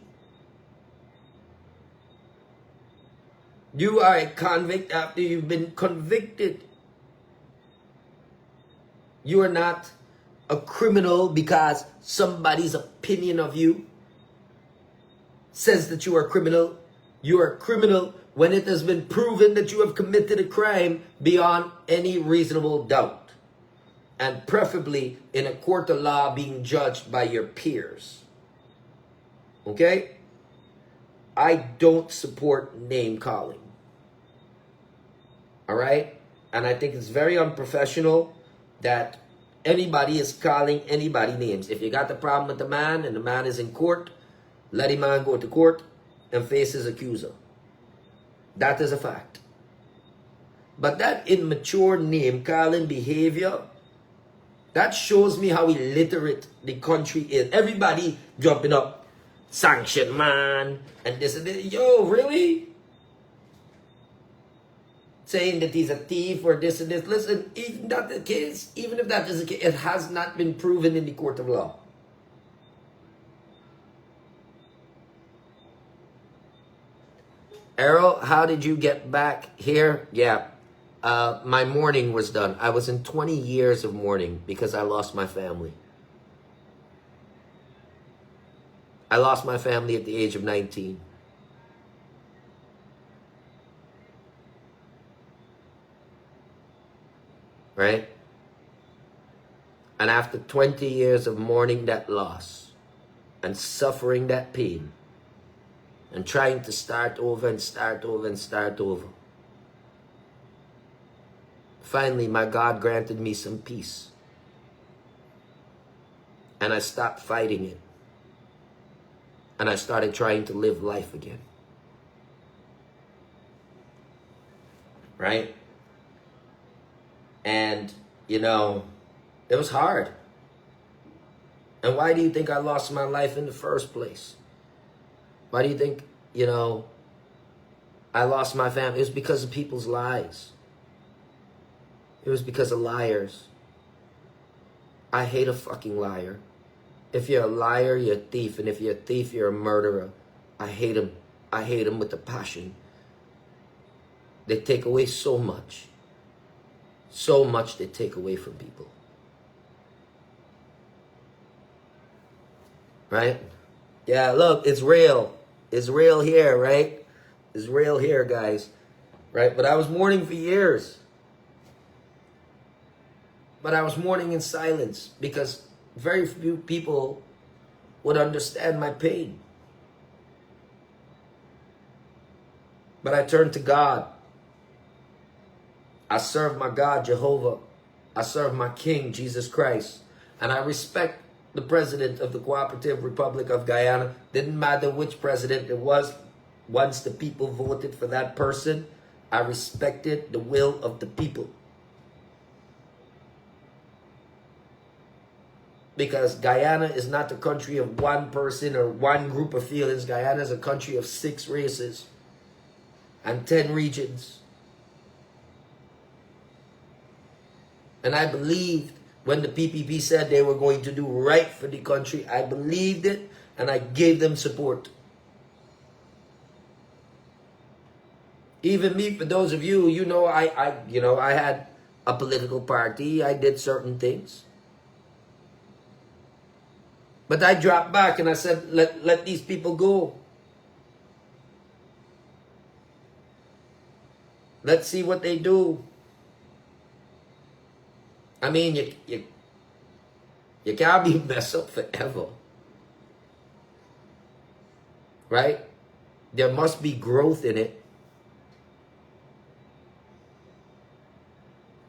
You are a convict after you've been convicted. You are not a criminal because somebody's opinion of you says that you are a criminal. You are a criminal when it has been proven that you have committed a crime beyond any reasonable doubt. And preferably in a court of law being judged by your peers. Okay? I don't support name calling. Alright? And I think it's very unprofessional that anybody is calling anybody names. If you got the problem with the man and the man is in court, let the man go to court and face his accuser. That is a fact. But that immature name-calling behavior, that shows me how illiterate the country is. Everybody jumping up, sanction man, and this and this. Yo, really? Saying that he's a thief or this and this. Listen, even that the case, even if that is the case, it has not been proven in the court of law. Errol, how did you get back here? Yeah, my mourning was done. I was in 20 years of mourning because I lost my family. I lost my family at the age of 19. Right? And after 20 years of mourning that loss and suffering that pain, and trying to start over and start over and start over. Finally, my God granted me some peace. And I stopped fighting it. And I started trying to live life again. Right? And, you know, it was hard. And why do you think I lost my life in the first place? Why do you think, you know, I lost my family? It was because of people's lies. It was because of liars. I hate a fucking liar. If you're a liar, you're a thief. And if you're a thief, you're a murderer. I hate them. I hate them with a passion. They take away so much. So much they take away from people. Right? Yeah, look, it's real. It's real here, right? It's real here, guys. Right? But I was mourning for years. But I was mourning in silence because very few people would understand my pain. But I turned to God. I serve my God, Jehovah. I serve my King, Jesus Christ. And I respect the president of the Cooperative Republic of Guyana. Didn't matter which president it was. Once the people voted for that person, I respected the will of the people. Because Guyana is not the country of one person or one group of feelings. Guyana is a country of 6 races and 10 regions. And I believed when the PPP said they were going to do right for the country, I believed it and I gave them support. Even me, for those of you, you know, I had a political party. I did certain things. But I dropped back and I said, let these people go. Let's see what they do. I mean, you can't be messed up forever. Right? There must be growth in it.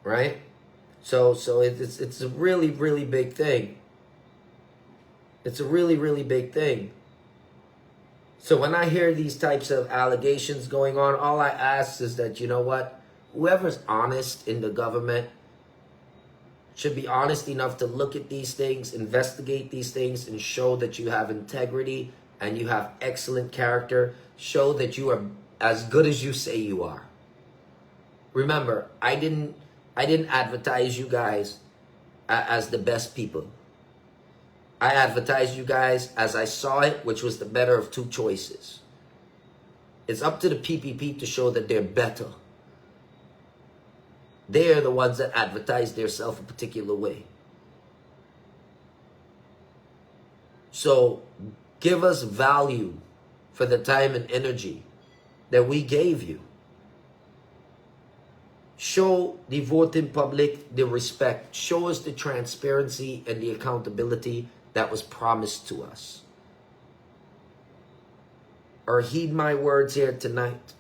Right? So it's a really, really big thing. It's a really, really big thing. So when I hear these types of allegations going on, all I ask is that, you know what? Whoever's honest in the government should be honest enough to look at these things, investigate these things, and show that you have integrity and you have excellent character. Show that you are as good as you say you are. Remember, I didn't advertise you guys as the best people. I advertised you guys as I saw it, which was the better of 2 choices. It's up to the PPP to show that they're better. They're the ones that advertise themselves a particular way. So give us value for the time and energy that we gave you. Show the voting public the respect. Show us the transparency and the accountability that was promised to us. Or heed my words here tonight.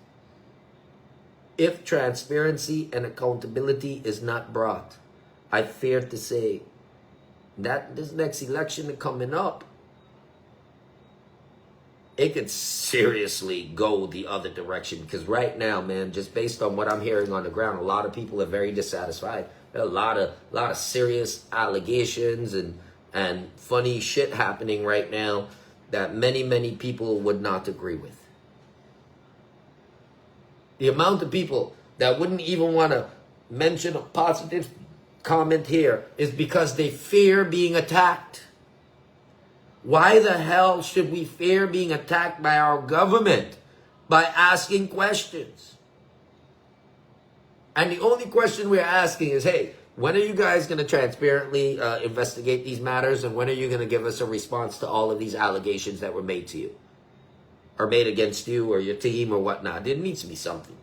If transparency and accountability is not brought, I fear to say that this next election coming up, it could seriously go the other direction. Because right now, man, just based on what I'm hearing on the ground, a lot of people are very dissatisfied. There are a lot of serious allegations and funny shit happening right now that many people would not agree with. The amount of people that wouldn't even want to mention a positive comment here is because they fear being attacked. Why the hell should we fear being attacked by our government by asking questions? And the only question we're asking is, hey, when are you guys going to transparently investigate these matters? And when are you going to give us a response to all of these allegations that were made to you? Or made against you or your team or whatnot? There needs to be something.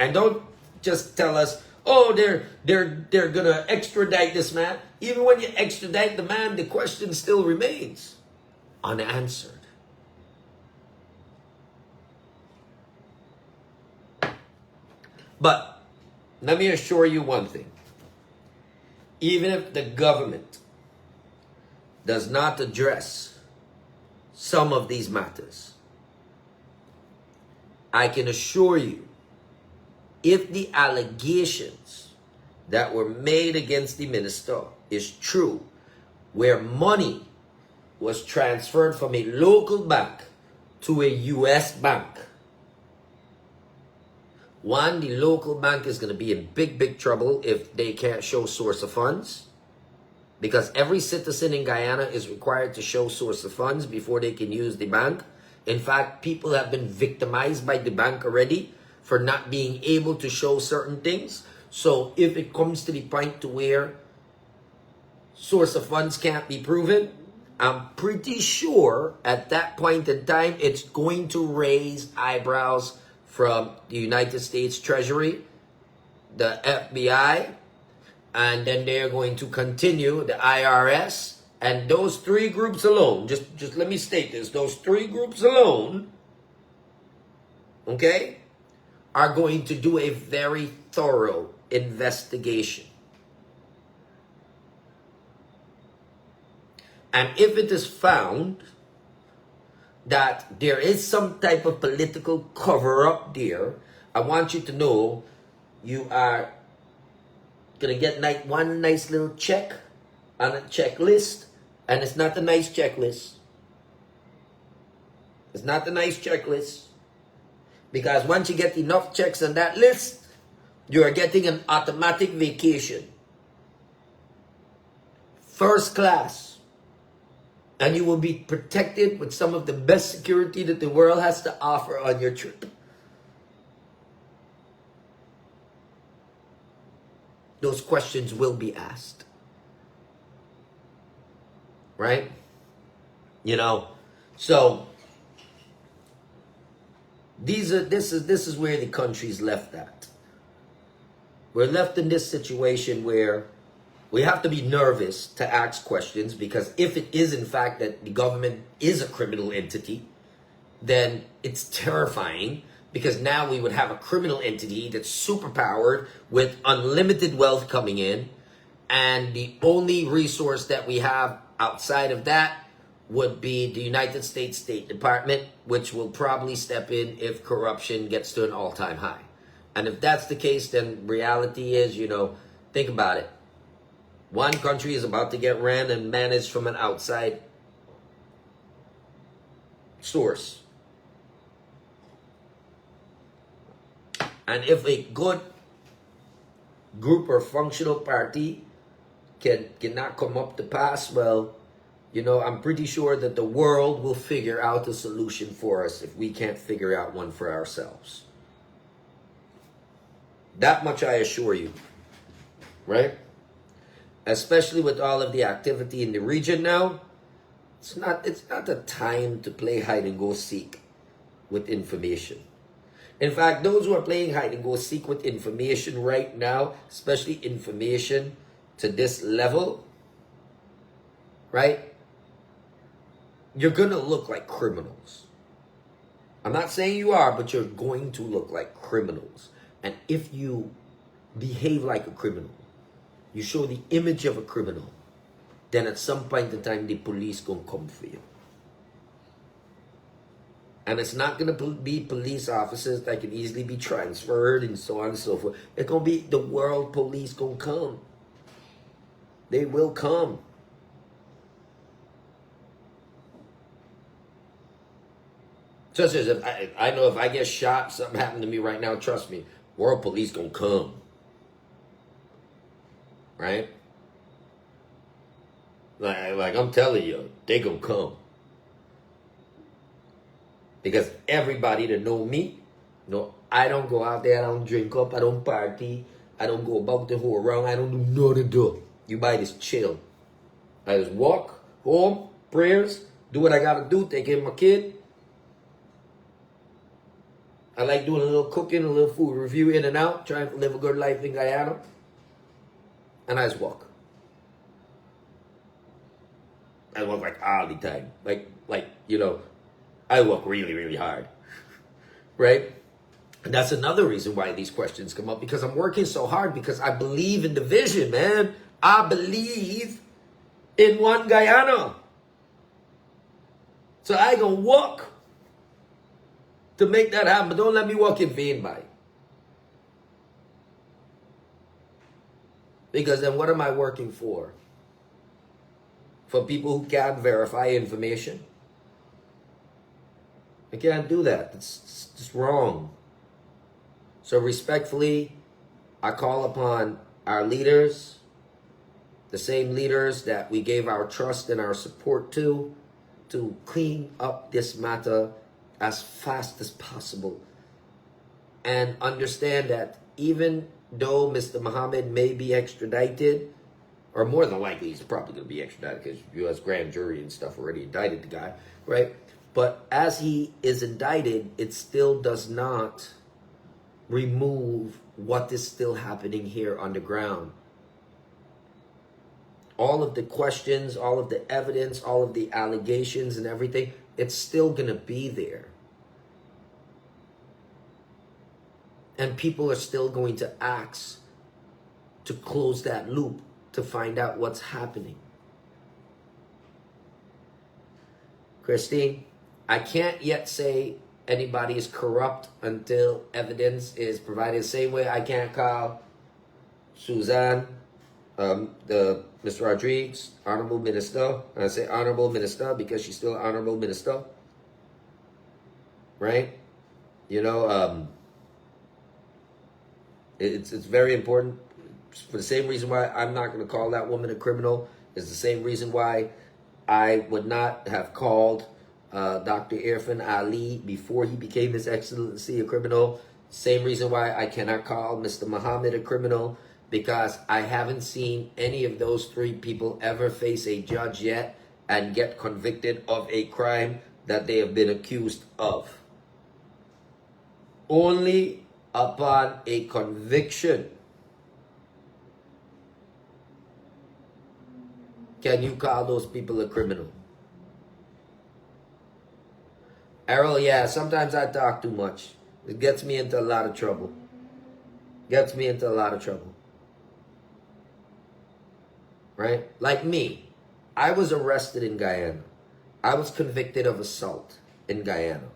And don't just tell us, oh, they're going to extradite this man. Even when you extradite the man, the question still remains unanswered. But let me assure you one thing. Even if the government does not address some of these matters. I can assure you, if the allegations that were made against the minister is true, where money was transferred from a local bank to a U.S. bank, one, the local bank is going to be in big trouble if they can't show source of funds, because every citizen in Guyana is required to show source of funds before they can use the bank. In fact, people have been victimized by the bank already for not being able to show certain things. So if it comes to the point to where source of funds can't be proven, I'm pretty sure at that point in time, it's going to raise eyebrows from the United States Treasury, the FBI, and then they're going to continue the IRS. And those three groups alone, just let me state this, those three groups alone, okay, are going to do a very thorough investigation. And if it is found that there is some type of political cover-up there, I want you to know you are going to get one nice little check on a checklist. And it's not a nice checklist. It's not a nice checklist. Because once you get enough checks on that list, you are getting an automatic vacation. First class. And you will be protected with some of the best security that the world has to offer on your trip. Those questions will be asked. Right? You know, so this is where the country's left at. We're left in this situation where we have to be nervous to ask questions, because if it is in fact that the government is a criminal entity, then it's terrifying, because now we would have a criminal entity that's superpowered with unlimited wealth coming in, and the only resource that we have outside of that would be the United States State Department, which will probably step in if corruption gets to an all-time high. And if that's the case, then reality is, you know, think about it. One country is about to get ran and managed from an outside source. And if a good group or functional party cannot come up to pass, well, you know, I'm pretty sure that the world will figure out a solution for us if we can't figure out one for ourselves. That much I assure you, right? Especially with all of the activity in the region now, it's not the time to play hide and go seek with information. In fact, those who are playing hide and go seek with information right now, especially information to this level, right? You're going to look like criminals. I'm not saying you are, but you're going to look like criminals. And if you behave like a criminal, you show the image of a criminal, then at some point in time, the police gonna come for you. And it's not gonna be police officers that can easily be transferred and so on and so forth. It's gonna be the world police gonna come. They will come. Just as if I know if I get shot, something happened to me right now, trust me, world police gonna come. Right? Like I'm telling you, they gonna come. Because everybody that know me, no, I don't go out there, I don't drink up, I don't party, I don't go about the whole around, I don't do nothing do. You buy this chill. I just walk home, prayers, do what I gotta do, take care of my kid. I like doing a little cooking, a little food review in and out, trying to live a good life in Guyana. And I just walk. I walk like all the time. Like, you know, I work really, really hard. Right? And that's another reason why these questions come up, because I'm working so hard, because I believe in the vision, man. I believe in one Guyana. So I gonna work to make that happen, but don't let me walk in vain by it. Because then what am I working for? For people who can't verify information? I can't do that. It's just wrong. So respectfully, I call upon our leaders, the same leaders that we gave our trust and our support to clean up this matter as fast as possible. And understand that even though Mr. Muhammad may be extradited, or more than likely he's probably going to be extradited because U.S. grand jury and stuff already indicted the guy, right? But as he is indicted, it still does not remove what is still happening here underground. All of the questions, all of the evidence, all of the allegations and everything, it's still going to be there. And people are still going to ask to close that loop to find out what's happening. Christine, I can't yet say anybody is corrupt until evidence is provided. The same way I can't call Suzanne, the Mr. Rodriguez, Honorable Minister. And I say Honorable Minister because she's still Honorable Minister. Right? You know, it's very important. For the same reason why I'm not going to call that woman a criminal is the same reason why I would not have called Dr. Irfan Ali before he became His Excellency a criminal. Same reason why I cannot call Mr. Muhammad a criminal, because I haven't seen any of those three people ever face a judge yet and get convicted of a crime that they have been accused of. Only upon a conviction can you call those people a criminal. Errol, yeah, sometimes I talk too much. It gets me into a lot of trouble. Gets me into a lot of trouble. Right? Like me, I was arrested in Guyana. I was convicted of assault in Guyana.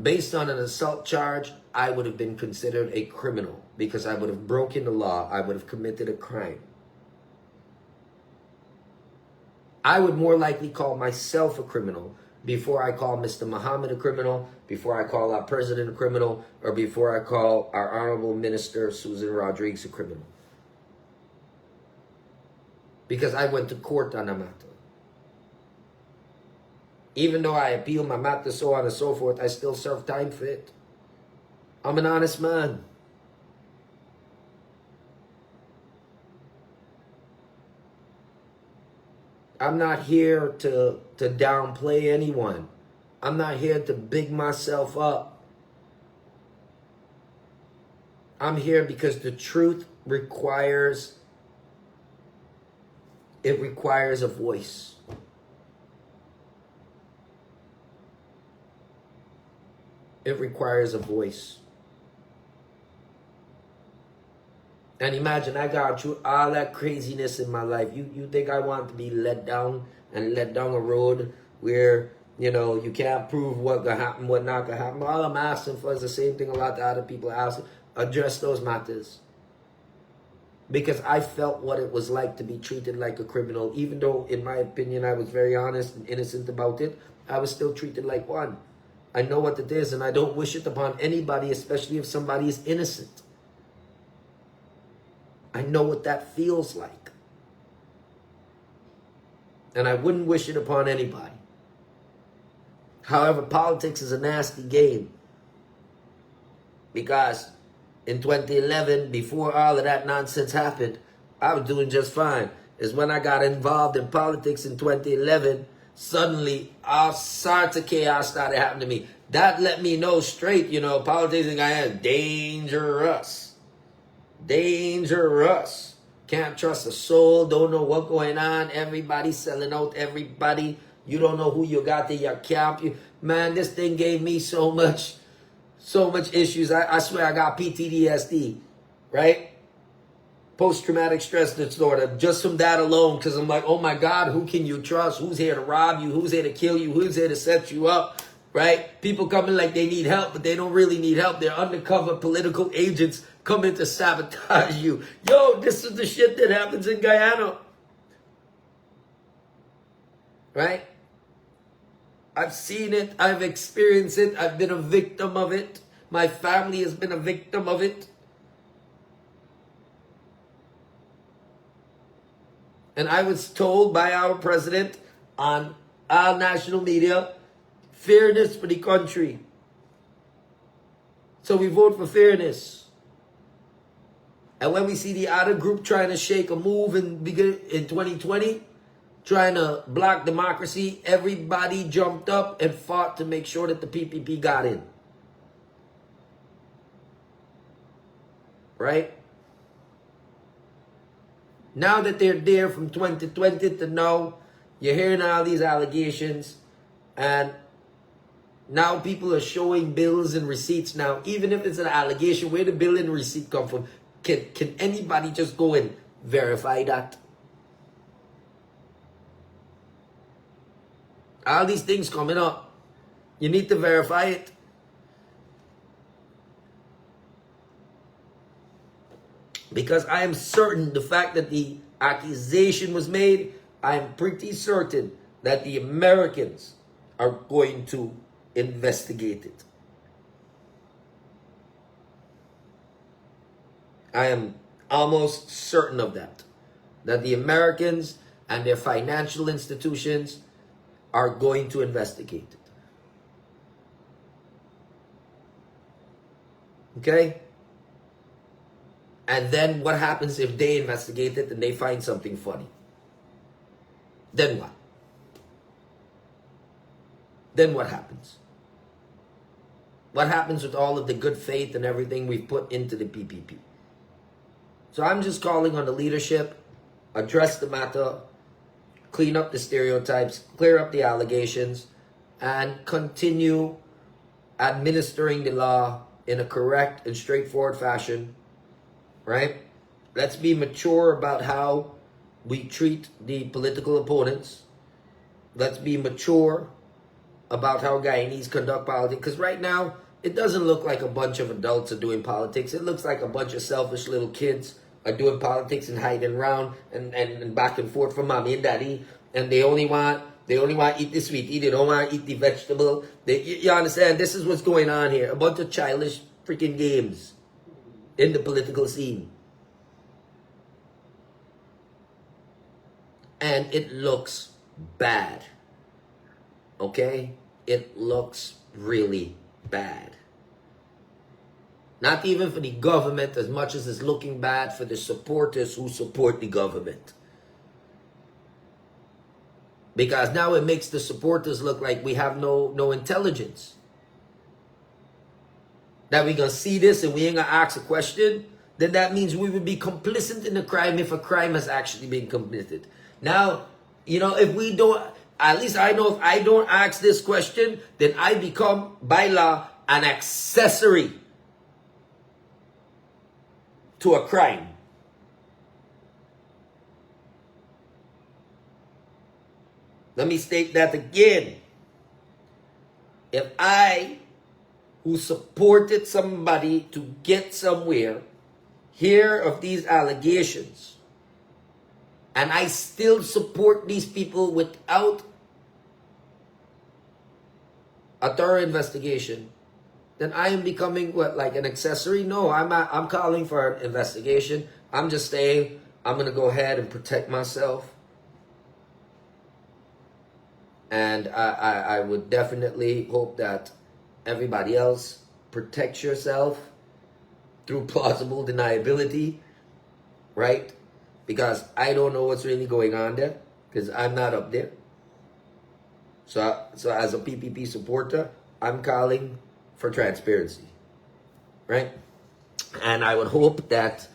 Based on an assault charge, I would have been considered a criminal because I would have broken the law. I would have committed a crime. I would more likely call myself a criminal before I call Mr. Muhammad a criminal, before I call our president a criminal, or before I call our honorable minister, Susan Rodriguez, a criminal. Because I went to court on a matter. Even though I appeal my matter, so on and so forth, I still serve time for it. I'm an honest man. I'm not here to downplay anyone. I'm not here to big myself up. I'm here because the truth requires a voice. It requires a voice. And imagine, I got through all that craziness in my life. You think I want to be led down a road where, you know, you can't prove what gonna happen, what not gonna happen. All I'm asking for is the same thing a lot of other people ask. Address those matters. Because I felt what it was like to be treated like a criminal. Even though, in my opinion, I was very honest and innocent about it, I was still treated like one. I know what it is, and I don't wish it upon anybody, especially if somebody is innocent. I know what that feels like. And I wouldn't wish it upon anybody. However, politics is a nasty game. Because in 2011, before all of that nonsense happened, I was doing just fine. It's when I got involved in politics in 2011, suddenly all sorts of chaos started happening to me. That let me know straight, you know, politics in Guyana is dangerous. Dangerous. Can't trust a soul. Don't know what's going on. Everybody selling out everybody. You don't know who you got in your camp. Man, this thing gave me so much issues. I swear I got PTSD, right? post-traumatic stress disorder just from that alone, because I'm like, oh my God, who can you trust? Who's here to rob you? Who's here to kill you? Who's here to set you up? Right? People coming like they need help, but they don't really need help. They're undercover political agents coming to sabotage you. Yo, this is the shit that happens in Guyana. Right? I've seen it. I've experienced it. I've been a victim of it. My family has been a victim of it. And I was told by our president on our national media, fairness for the country. So we vote for fairness. And when we see the other group trying to shake a move in 2020, trying to block democracy, everybody jumped up and fought to make sure that the PPP got in. Right? Now that they're there from 2020 to now, you're hearing all these allegations, and now people are showing bills and receipts now. Even if it's an allegation, where the bill and receipt come from? Can anybody just go and verify that? All these things coming up, you need to verify it. Because I am certain the fact that the accusation was made, I am pretty certain that the Americans are going to investigate it. I am almost certain of that. That the Americans and their financial institutions are going to investigate it. Okay? And then what happens if they investigate it and they find something funny? Then what? Then what happens? What happens with all of the good faith and everything we've put into the PPP? So I'm just calling on the leadership, address the matter, clean up the stereotypes, clear up the allegations, and continue administering the law in a correct and straightforward fashion. Right? Let's be mature about how we treat the political opponents. Let's be mature about how Guyanese conduct politics. Because right now, it doesn't look like a bunch of adults are doing politics. It looks like a bunch of selfish little kids are doing politics and hiding around and back and forth from mommy and daddy. And they only want to eat the sweetie. They don't want to eat the vegetable. You understand? This is what's going on here. A bunch of childish freaking games in the political scene. And it looks bad. Okay? It looks really bad. Not even for the government as much as it's looking bad for the supporters who support the government. Because now it makes the supporters look like we have no intelligence. That we're going to see this and we ain't going to ask a question, then that means we would be complicit in a crime if a crime has actually been committed. Now, if we don't, at least I know if I don't ask this question, then I become, by law, an accessory to a crime. Let me state that again. If I, who supported somebody to get somewhere, hear of these allegations, and I still support these people without a thorough investigation, then I am becoming what, like an accessory? No, I'm calling for an investigation. I'm just saying I'm going to go ahead and protect myself. And I would definitely hope that everybody else protects yourself through plausible deniability, right? Because I don't know what's really going on there, because I'm not up there. So as a PPP supporter, I'm calling for transparency, right? And I would hope that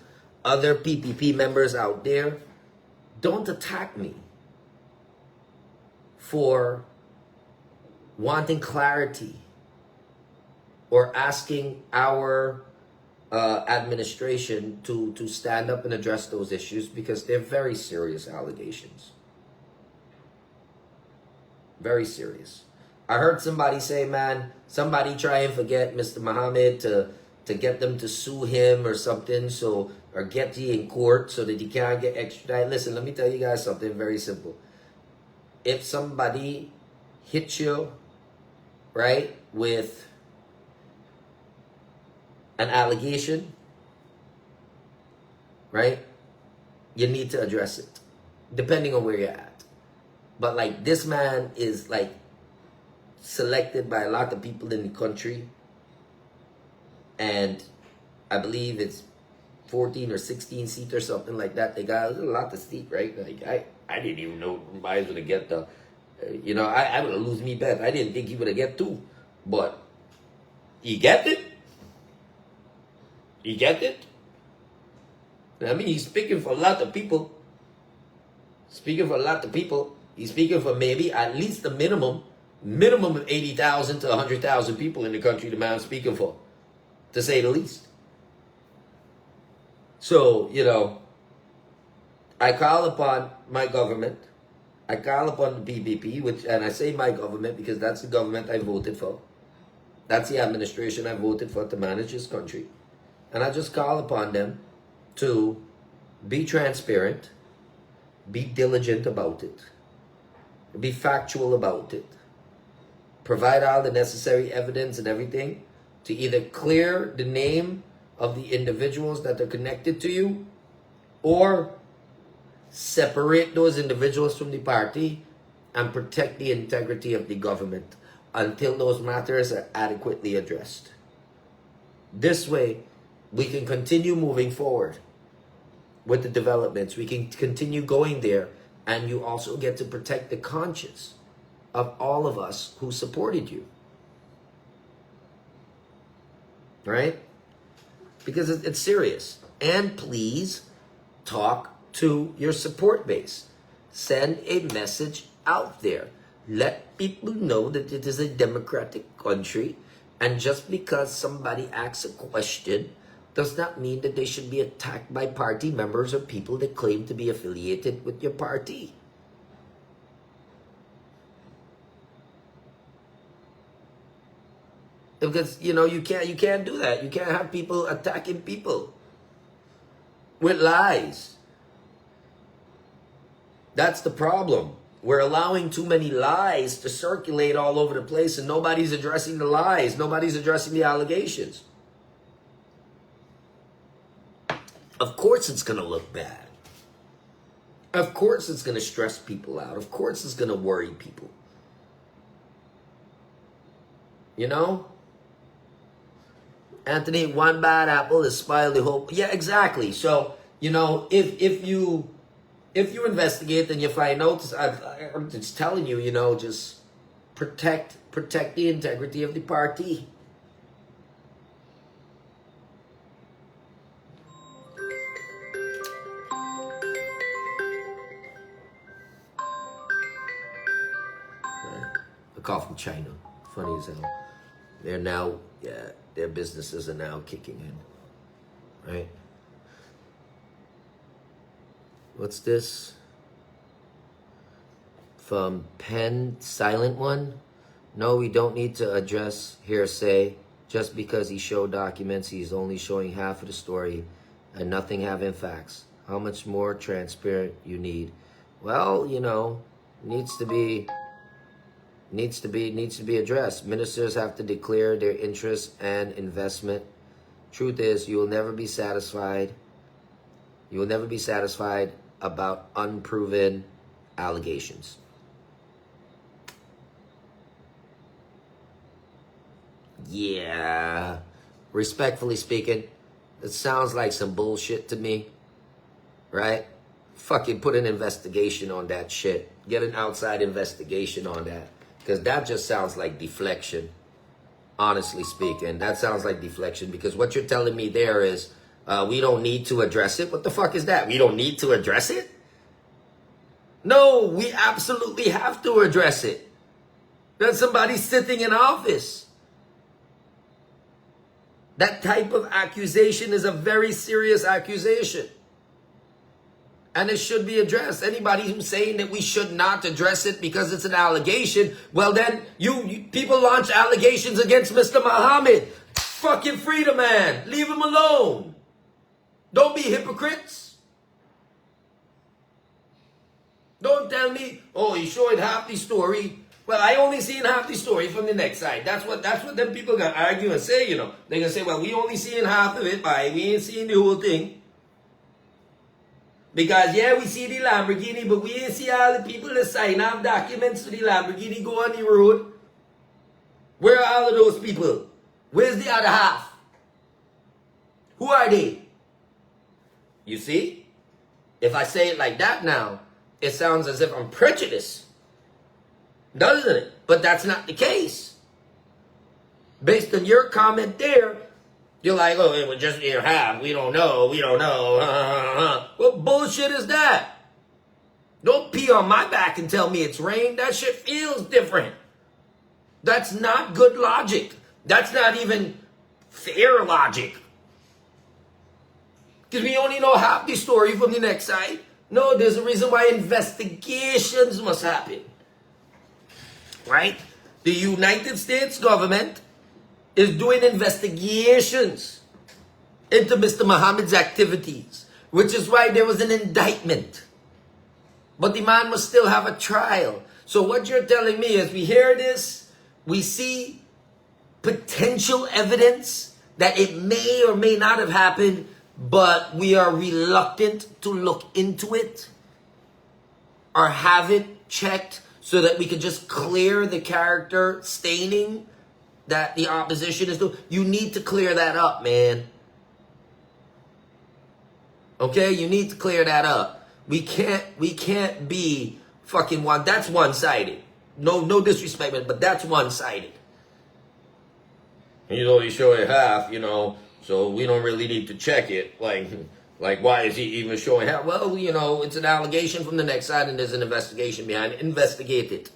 other PPP members out there don't attack me for wanting clarity or asking our administration to stand up and address those issues because they're very serious allegations. Very serious. I heard somebody say, man, somebody try and forget Mr. Muhammad to get them to sue him or something, so or get you in court so that he can't get extradited. Listen, let me tell you guys something very simple. If somebody hits you, right, with an allegation, right, you need to address it, depending on where you're at. But like this man is like selected by a lot of people in the country, and I believe it's 14 or 16 seats or something like that. They got a lot of seats, right? Like I didn't even know I was gonna get the, I would have lose me bet. I didn't think he would have get 2, but he get it. He get it. I mean, he's speaking for a lot of people. Speaking for a lot of people. He's speaking for maybe at least the minimum of 80,000 to 100,000 people in the country. The man's speaking for, to say the least. So, I call upon my government. I call upon the PPP, and I say my government because that's the government I voted for. That's the administration I voted for to manage this country. And I just call upon them to be transparent, be diligent about it, be factual about it, provide all the necessary evidence and everything to either clear the name of the individuals that are connected to you, or separate those individuals from the party and protect the integrity of the government until those matters are adequately addressed. This way, we can continue moving forward with the developments. We can continue going there, and you also get to protect the conscience of all of us who supported you. Right? Because it's serious. And please talk to your support base. Send a message out there. Let people know that it is a democratic country, and just because somebody asks a question does not mean that they should be attacked by party members or people that claim to be affiliated with your party. Because, you can't do that. You can't have people attacking people with lies. That's the problem. We're allowing too many lies to circulate all over the place, and nobody's addressing the lies. Nobody's addressing the allegations. Of course it's going to look bad. Of course it's going to stress people out. Of course it's going to worry people. Anthony, one bad apple has spoiled the whole. Yeah, exactly. So, if you investigate and you find out, I'm just telling you, just protect the integrity of the party. A call from China. Funny as hell. They're now, their businesses are now kicking in. Right? What's this? From Penn, Silent One? No, we don't need to address hearsay. Just because he showed documents, he's only showing half of the story and nothing having facts. How much more transparent you need? Well, needs to be addressed. Ministers have to declare their interest and investment. Truth is, you will never be satisfied. You will never be satisfied about unproven allegations. Yeah, respectfully speaking, it sounds like some bullshit to me, right? Fucking put an investigation on that shit. Get an outside investigation on that. Because that just sounds like deflection. Honestly speaking, that sounds like deflection. Because what you're telling me there is, we don't need to address it. What the fuck is that? We don't need to address it? No, we absolutely have to address it. That somebody's sitting in office. That type of accusation is a very serious accusation. And it should be addressed. Anybody who's saying that we should not address it because it's an allegation, well then, people launch allegations against Mr. Muhammad. Fucking free the man. Leave him alone. Don't be hypocrites. Don't tell me, oh, he's showing half the story. Well, I only seen half the story from the next side. That's what them people gonna argue and say, you know. They're gonna say, well, we only seeing half of it, but we ain't seeing the whole thing. Because, yeah, we see the Lamborghini, but we ain't see all the people that sign off documents to the Lamborghini go on the road. Where are all of those people? Where's the other half? Who are they? You see? If I say it like that now, it sounds as if I'm prejudiced. Doesn't it? But that's not the case. Based on your comment there, you're like, oh, it was just near half. We don't know. What bullshit is that? Don't pee on my back and tell me it's rain. That shit feels different. That's not good logic. That's not even fair logic. Because we only know half the story from the next side. No, there's a reason why investigations must happen. Right? The United States government is doing investigations into Mr. Muhammad's activities, which is why there was an indictment. But the man must still have a trial. So what you're telling me is we hear this, we see potential evidence that it may or may not have happened, but we are reluctant to look into it or have it checked so that we can just clear the character staining that the opposition is doing. You need to clear that up, man. Okay? You need to clear that up. We can't be fucking one. That's one-sided. No disrespect, but that's one-sided. He's only showing half, you know, so we don't really need to check it. Like why is he even showing half? Well, you know, it's an allegation from the next side and there's an investigation behind it. Investigate it.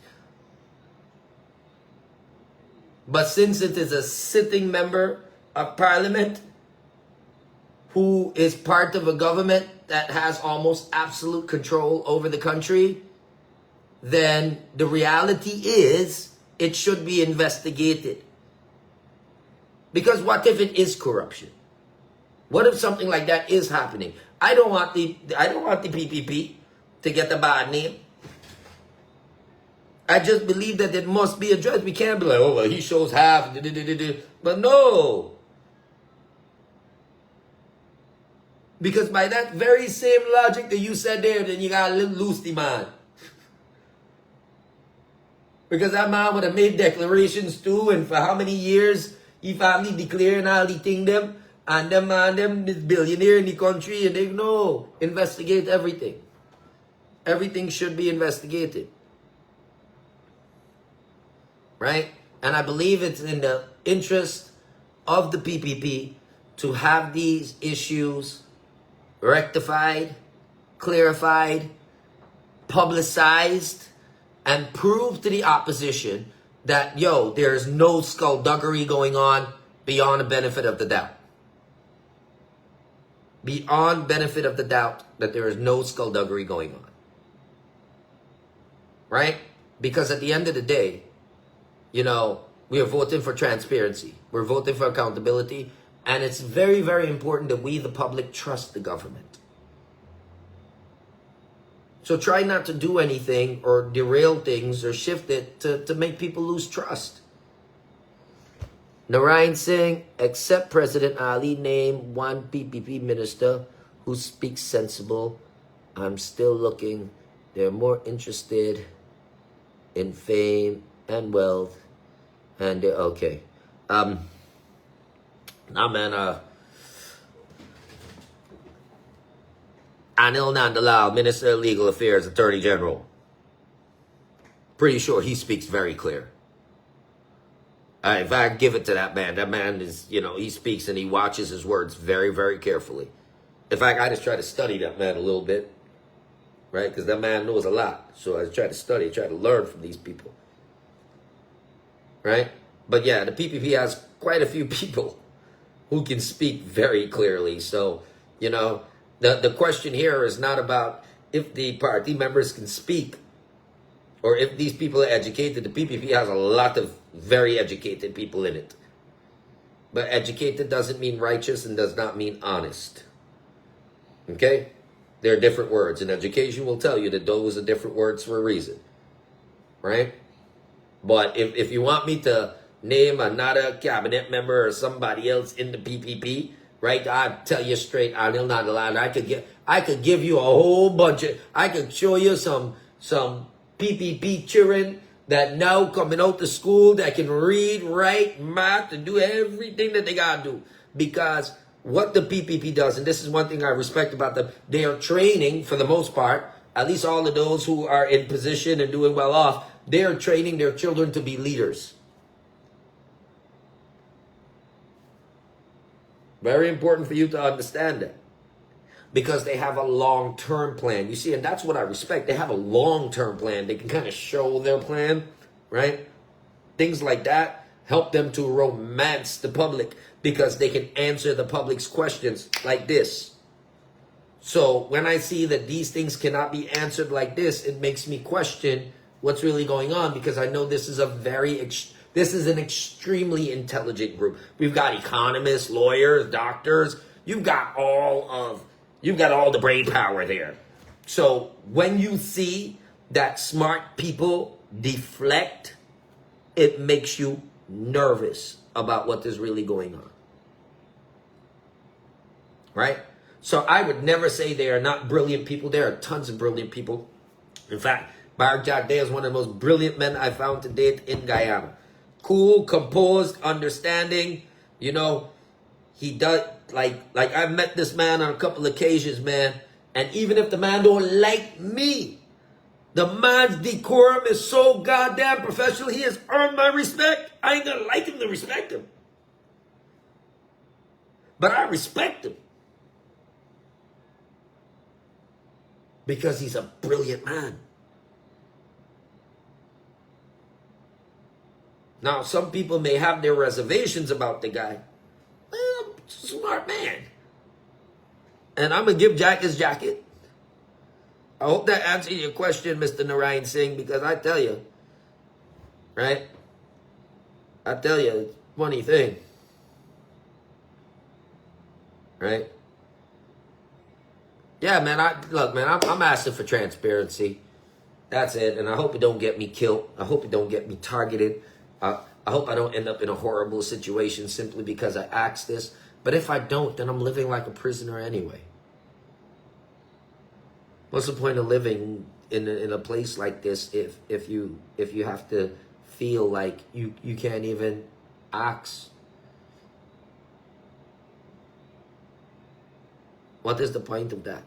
But since it is a sitting member of parliament who is part of a government that has almost absolute control over the country, then the reality is it should be investigated. Because what if it is corruption? What if something like that is happening? I don't want the PPP to get a bad name. I just believe that it must be addressed. We can't be like, oh, well, he shows half. But no. Because by that very same logic that you said there, then you got to loose the man. Because that man would have made declarations too, and for how many years he family declaring all the thing them, and them man, them is billionaire in the country, and they know, investigate everything. Everything should be investigated. Right? And I believe it's in the interest of the PPP to have these issues rectified, clarified, publicized, and prove to the opposition that, yo, there's no skullduggery going on beyond the benefit of the doubt. Beyond benefit of the doubt that there is no skullduggery going on. Right? Because at the end of the day, you know, we are voting for transparency. We're voting for accountability. And it's very, very important that we, the public, trust the government. So try not to do anything or derail things or shift it to make people lose trust. Narayan Singh, except President Ali, name one PPP minister who speaks sensible. I'm still looking. They're more interested in fame and wealth. And they're okay. Now, man, Anil Nandalal, Minister of Legal Affairs, Attorney General. Pretty sure he speaks very clear. If I give it to that man is, you know, he speaks and he watches his words very, very carefully. In fact, I just try to study that man a little bit, right? Because that man knows a lot. So I try to study, try to learn from these people, right? But yeah, the PPP has quite a few people who can speak very clearly. So, you know, the question here is not about if the party members can speak or if these people are educated. The PPP has a lot of very educated people in it. But educated doesn't mean righteous and does not mean honest. Okay? There are different words, and education will tell you that those are different words for a reason. Right? But if you want me to name another cabinet member or somebody else in the PPP, right? I'll tell you straight, I'll not allow. I could give you a whole bunch of, I could show you some PPP children that now coming out to school that can read, write, math, and do everything that they gotta do. Because what the PPP does, and this is one thing I respect about them, they are training, for the most part, at least all of those who are in position and doing well off, they are training their children to be leaders. Very important for you to understand that. Because they have a long-term plan. You see, and that's what I respect. They have a long-term plan. They can kind of show their plan, right? Things like that help them to romance the public because they can answer the public's questions like this. So when I see that these things cannot be answered like this, it makes me question what's really going on, because I know this is this is an extremely intelligent group. We've got economists, lawyers, doctors. You've got all the brain power there. So when you see that smart people deflect, it makes you nervous about what is really going on. Right? So I would never say they are not brilliant people. There are tons of brilliant people. In fact, Barak Jagdeh is one of the most brilliant men I found to date in Guyana. Cool, composed, understanding. You know, he does, like I've met this man on a couple of occasions, man. And even if the man don't like me, the man's decorum is so goddamn professional. He has earned my respect. I ain't gonna like him to respect him. But I respect him. Because he's a brilliant man. Now, some people may have their reservations about the guy. Well, smart man. And I'm going to give Jack his jacket. I hope that answers your question, Mr. Narayan Singh, because I tell you, right? I tell you, it's a funny thing. Right? Yeah, man, I'm asking for transparency. That's it. And I hope it don't get me killed. I hope it don't get me targeted. I hope I don't end up in a horrible situation simply because I asked this. But if I don't, then I'm living like a prisoner anyway. What's the point of living in a place like this if you have to feel like you can't even ask? What is the point of that?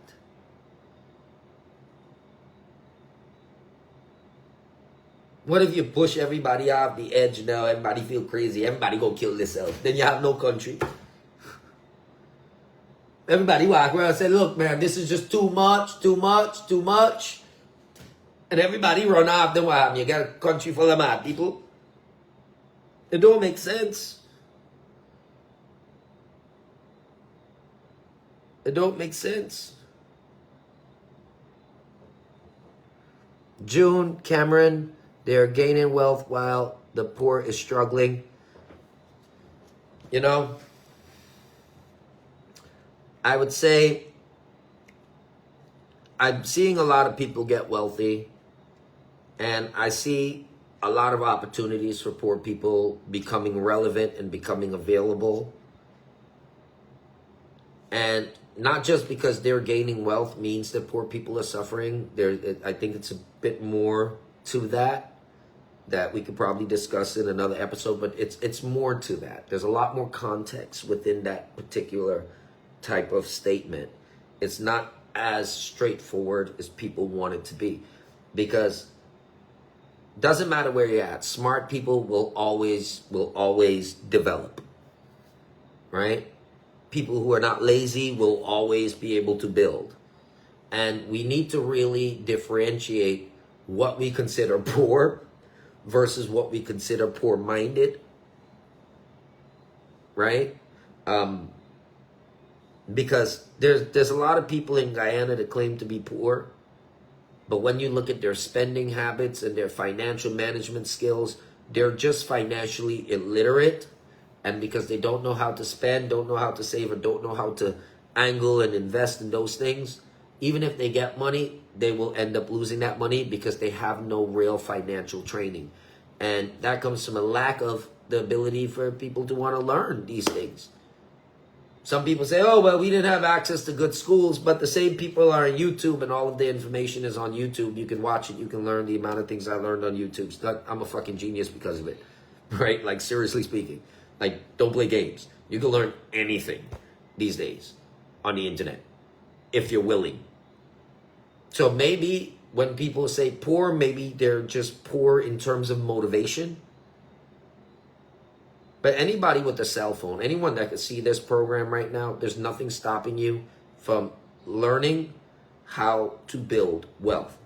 What if you push everybody off the edge now? Everybody feel crazy. Everybody go kill themselves. Then you have no country. Everybody walk around and say, look, man, this is just too much, too much, too much. And everybody run off. Then what happens? You got a country full of mad people. It don't make sense. It don't make sense. June, Cameron, they're gaining wealth while the poor is struggling. You know, I would say I'm seeing a lot of people get wealthy, and I see a lot of opportunities for poor people becoming relevant and becoming available. And not just because they're gaining wealth means that poor people are suffering. I think it's a bit more to that we could probably discuss in another episode, but it's more to that. There's a lot more context within that particular type of statement. It's not as straightforward as people want it to be, because it doesn't matter where you're at. Smart people will always develop, right? People who are not lazy will always be able to build. And we need to really differentiate what we consider poor versus what we consider poor-minded, right? Um, because there's a lot of people in Guyana that claim to be poor, but when you look at their spending habits and their financial management skills, they're just financially illiterate. And because they don't know how to spend, don't know how to save, or don't know how to angle and invest in those things, even if they get money, they will end up losing that money because they have no real financial training. And that comes from a lack of the ability for people to want to learn these things. Some people say, oh, well, we didn't have access to good schools, but the same people are on YouTube and all of the information is on YouTube. You can watch it. You can learn the amount of things I learned on YouTube. I'm a fucking genius because of it, right? Like, seriously speaking, like, don't play games. You can learn anything these days on the internet if you're willing. So maybe when people say poor, maybe they're just poor in terms of motivation. But anybody with a cell phone, anyone that can see this program right now, there's nothing stopping you from learning how to build wealth.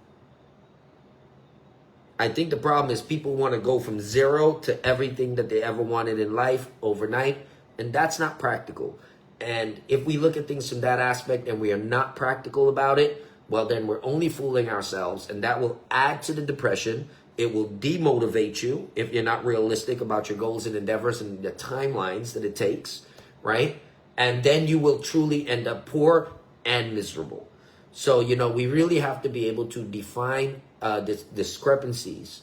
I think the problem is people want to go from zero to everything that they ever wanted in life overnight, and that's not practical. And if we look at things from that aspect and we are not practical about it, well, then we're only fooling ourselves, and that will add to the depression. It will demotivate you if you're not realistic about your goals and endeavors and the timelines that it takes, right? And then you will truly end up poor and miserable. So, we really have to be able to define the discrepancies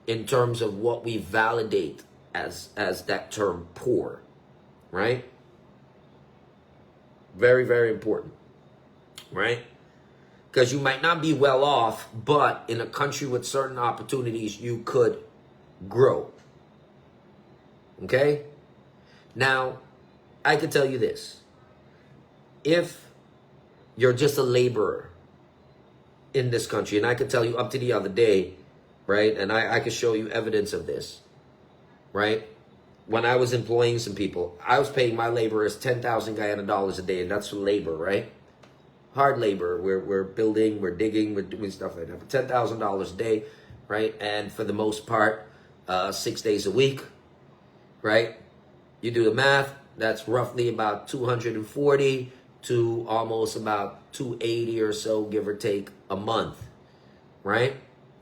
in terms of what we validate as that term poor, right? Very, very important, right? Because you might not be well off, but in a country with certain opportunities, you could grow. Okay? Now, I can tell you this. If you're just a laborer in this country, and I can tell you up to the other day, right? And I can show you evidence of this, right? When I was employing some people, I was paying my laborers 10,000 Guyana dollars a day, and that's for labor, right? Hard labor. We're building, we're digging, we're doing stuff like that. For $10,000 a day, right? And for the most part, 6 days a week, right? You do the math. That's roughly about 240 to almost about 280 or so, give or take, a month, right?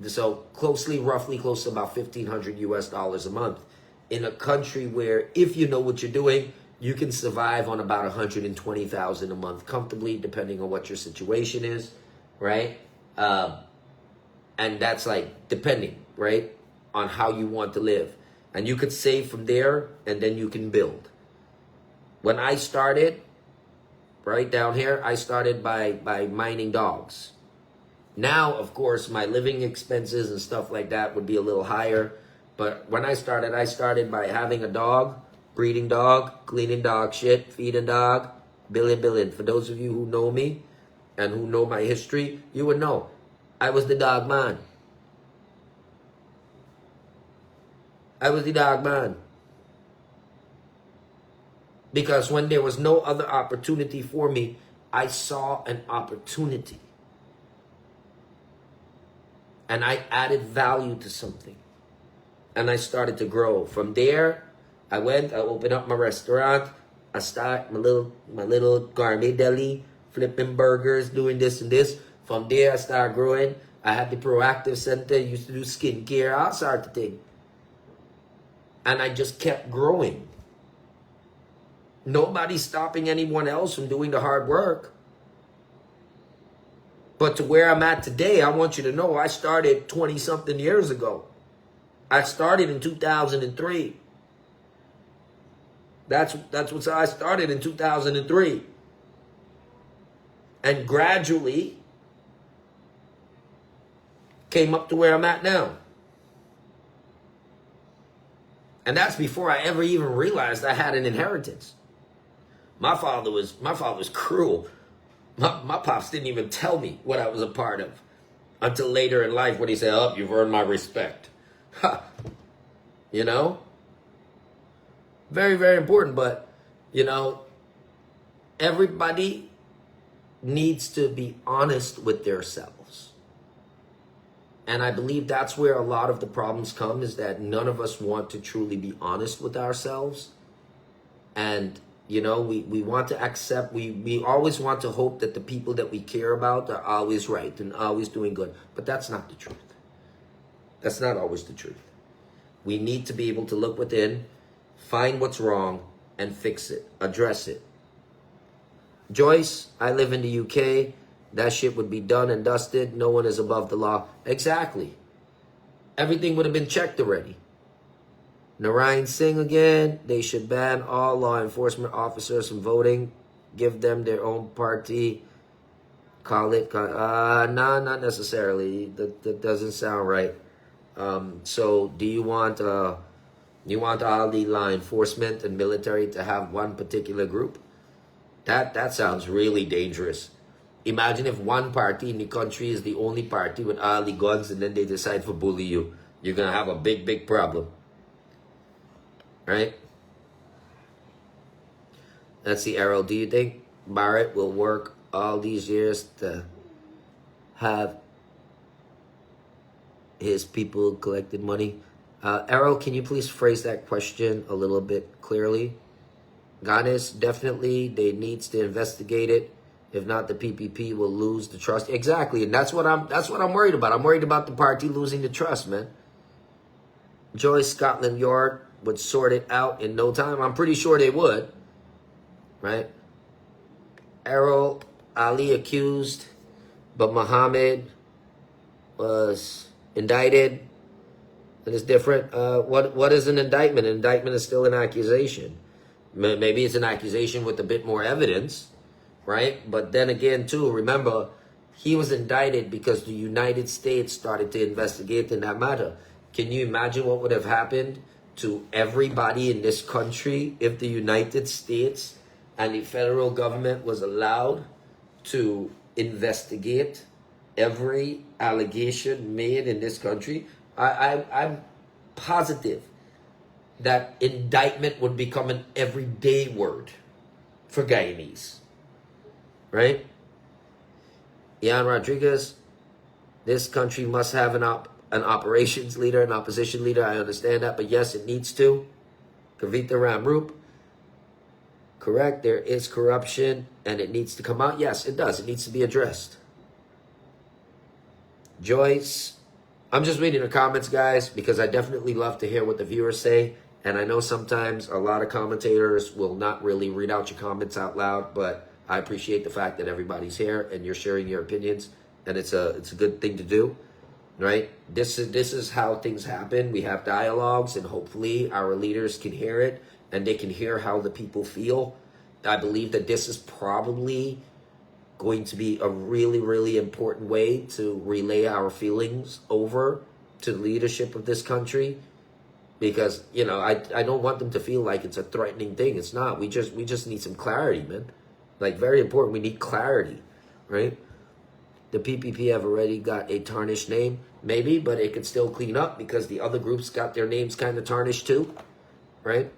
So roughly close to about 1,500 US dollars a month in a country where, if you know what you're doing, you can survive on about 120,000 a month comfortably, depending on what your situation is, right? And that's like depending, right, on how you want to live. And you could save from there, and then you can build. When I started, right down here, I started by mining dogs. Now, of course, my living expenses and stuff like that would be a little higher. But when I started by having a dog, breeding dog, cleaning dog shit, feeding dog, billion. For those of you who know me and who know my history, you would know I was the dog man. I was the dog man. Because when there was no other opportunity for me, I saw an opportunity. And I added value to something. And I started to grow. From there, I opened up my restaurant. I started my little gourmet deli, flipping burgers, doing this and this. From there, I started growing. I had the Proactive Center, used to do skincare, all sorts of things. And I just kept growing. Nobody's stopping anyone else from doing the hard work. But to where I'm at today, I want you to know I started 20-something years ago. I started in 2003. That's what I started in 2003. And gradually came up to where I'm at now. And that's before I ever even realized I had an inheritance. My father was cruel. My pops didn't even tell me what I was a part of until later in life when he said, "Oh, you've earned my respect." Ha. You know? Very, very important. But, everybody needs to be honest with themselves. And I believe that's where a lot of the problems come, is that none of us want to truly be honest with ourselves. And, we want to accept, we always want to hope that the people that we care about are always right and always doing good. But that's not the truth. That's not always the truth. We need to be able to look within, find what's wrong, and fix it, address it. Joyce, I live in the UK. That shit would be done and dusted. No one is above the law. Exactly. Everything would have been checked already. Narayan Singh again. They should ban all law enforcement officers from voting. Give them their own party. Call it. No, not necessarily. That doesn't sound right. So do you want all the law enforcement and military to have one particular group? That sounds really dangerous. Imagine if one party in the country is the only party with all the guns and then they decide to bully you. You're going to have a big, big problem. Right? Let's see, Errol. Do you think Barrett will work all these years to have his people collected money? Errol, can you please phrase that question a little bit clearly? Ganesh, definitely, they needs to investigate it. If not, the PPP will lose the trust. Exactly, and that's what I'm worried about. I'm worried about the party losing the trust, man. Joyce, Scotland Yard would sort it out in no time. I'm pretty sure they would, right? Errol, Ali accused, but Muhammad was indicted. And it's different. What is an indictment? An indictment is still an accusation. Maybe it's an accusation with a bit more evidence, right? But then again, too, remember, he was indicted because the United States started to investigate in that matter. Can you imagine what would have happened to everybody in this country if the United States and the federal government was allowed to investigate every allegation made in this country? I'm positive that indictment would become an everyday word for Guyanese, right? Ian Rodriguez, this country must have an operations leader, an opposition leader. I understand that, but yes, it needs to. Kavita Ramroop, correct, there is corruption and it needs to come out. Yes, it does. It needs to be addressed. Joyce, I'm just reading the comments, guys, because I definitely love to hear what the viewers say. And I know sometimes a lot of commentators will not really read out your comments out loud, but I appreciate the fact that everybody's here and you're sharing your opinions, and it's a good thing to do, right? This is how things happen. We have dialogues, and hopefully our leaders can hear it and they can hear how the people feel. I believe that this is probably going to be a really, really important way to relay our feelings over to the leadership of this country. Because, I don't want them to feel like it's a threatening thing. It's not. We just need some clarity, man. Like, very important. We need clarity, right? The PPP have already got a tarnished name. Maybe, but it could still clean up because the other groups got their names kind of tarnished too, right?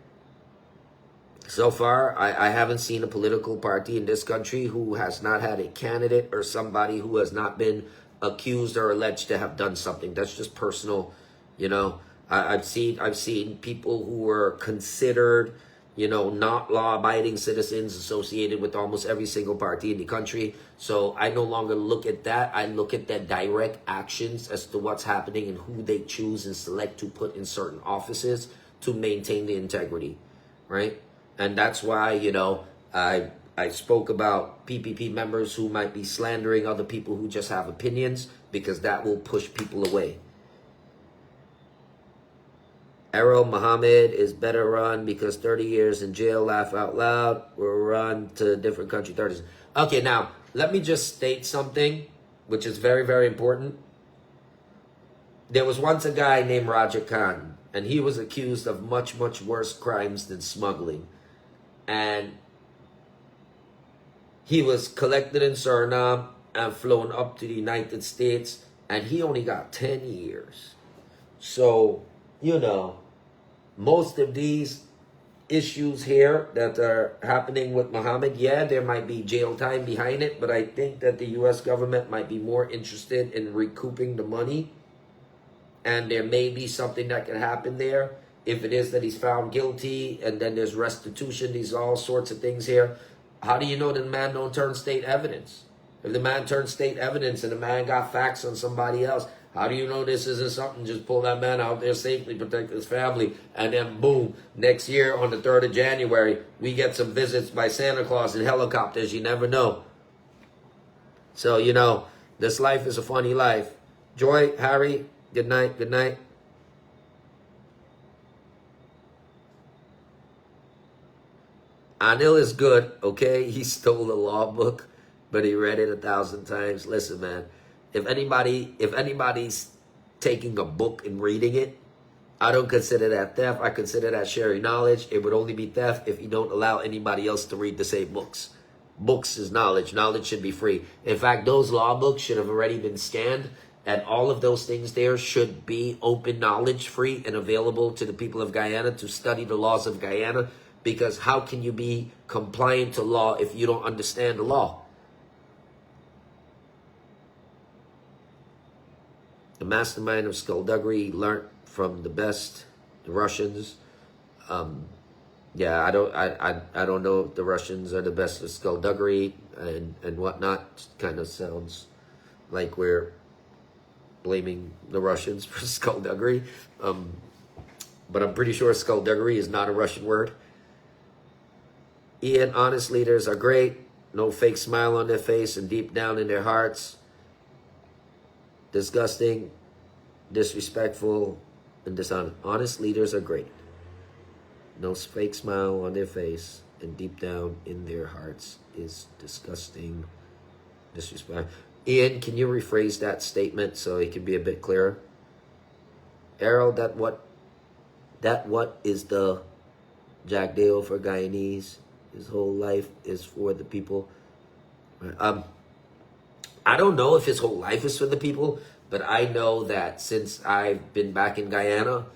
So far, I haven't seen a political party in this country who has not had a candidate or somebody who has not been accused or alleged to have done something. That's just personal, I've seen people who were considered, not law-abiding citizens associated with almost every single party in the country. So I no longer look at that. I look at their direct actions as to what's happening and who they choose and select to put in certain offices to maintain the integrity, right? And that's why, I spoke about PPP members who might be slandering other people who just have opinions, because that will push people away. Errol Muhammad is better run because 30 years in jail, laugh out loud, will run to a different country 30s. Okay, now, let me just state something, which is very, very important. There was once a guy named Raja Khan, and he was accused of much, much worse crimes than smuggling. And he was collected in Suriname and flown up to the United States, and he only got 10 years. So, most of these issues here that are happening with Muhammad, yeah, there might be jail time behind it, but I think that the U.S. government might be more interested in recouping the money, and there may be something that can happen there if it is that he's found guilty, and then there's restitution, these all sorts of things here. How do you know that the man don't turn state evidence? If the man turns state evidence and the man got facts on somebody else, how do you know this isn't something, just pull that man out there safely, protect his family, and then boom, next year on the 3rd of January, we get some visits by Santa Claus in helicopters. You never know. So, you know, this life is a funny life. Joy, Harry, good night, good night. Anil is good, okay? He stole the law book, but he read it 1,000 times. Listen, man, if anybody's taking a book and reading it, I don't consider that theft. I consider that sharing knowledge. It would only be theft if you don't allow anybody else to read the same books. Books is knowledge. Knowledge should be free. In fact, those law books should have already been scanned, and all of those things there should be open knowledge, free and available to the people of Guyana to study the laws of Guyana. Because how can you be compliant to law if you don't understand the law? The mastermind of skullduggery learned from the best, the Russians. Yeah, I don't know if the Russians are the best at skullduggery and whatnot. Kind of sounds like we're blaming the Russians for skullduggery. But I'm pretty sure skullduggery is not a Russian word. Ian, honest leaders are great. No fake smile on their face and deep down in their hearts. Disgusting, disrespectful, and dishonest. Honest leaders are great. No fake smile on their face and deep down in their hearts is disgusting, disrespectful. Ian, can you rephrase that statement so it can be a bit clearer? Errol, that what is the Jack Dale for Guyanese? His whole life is for the people. I don't know if his whole life is for the people, but I know that since I've been back in Guyana,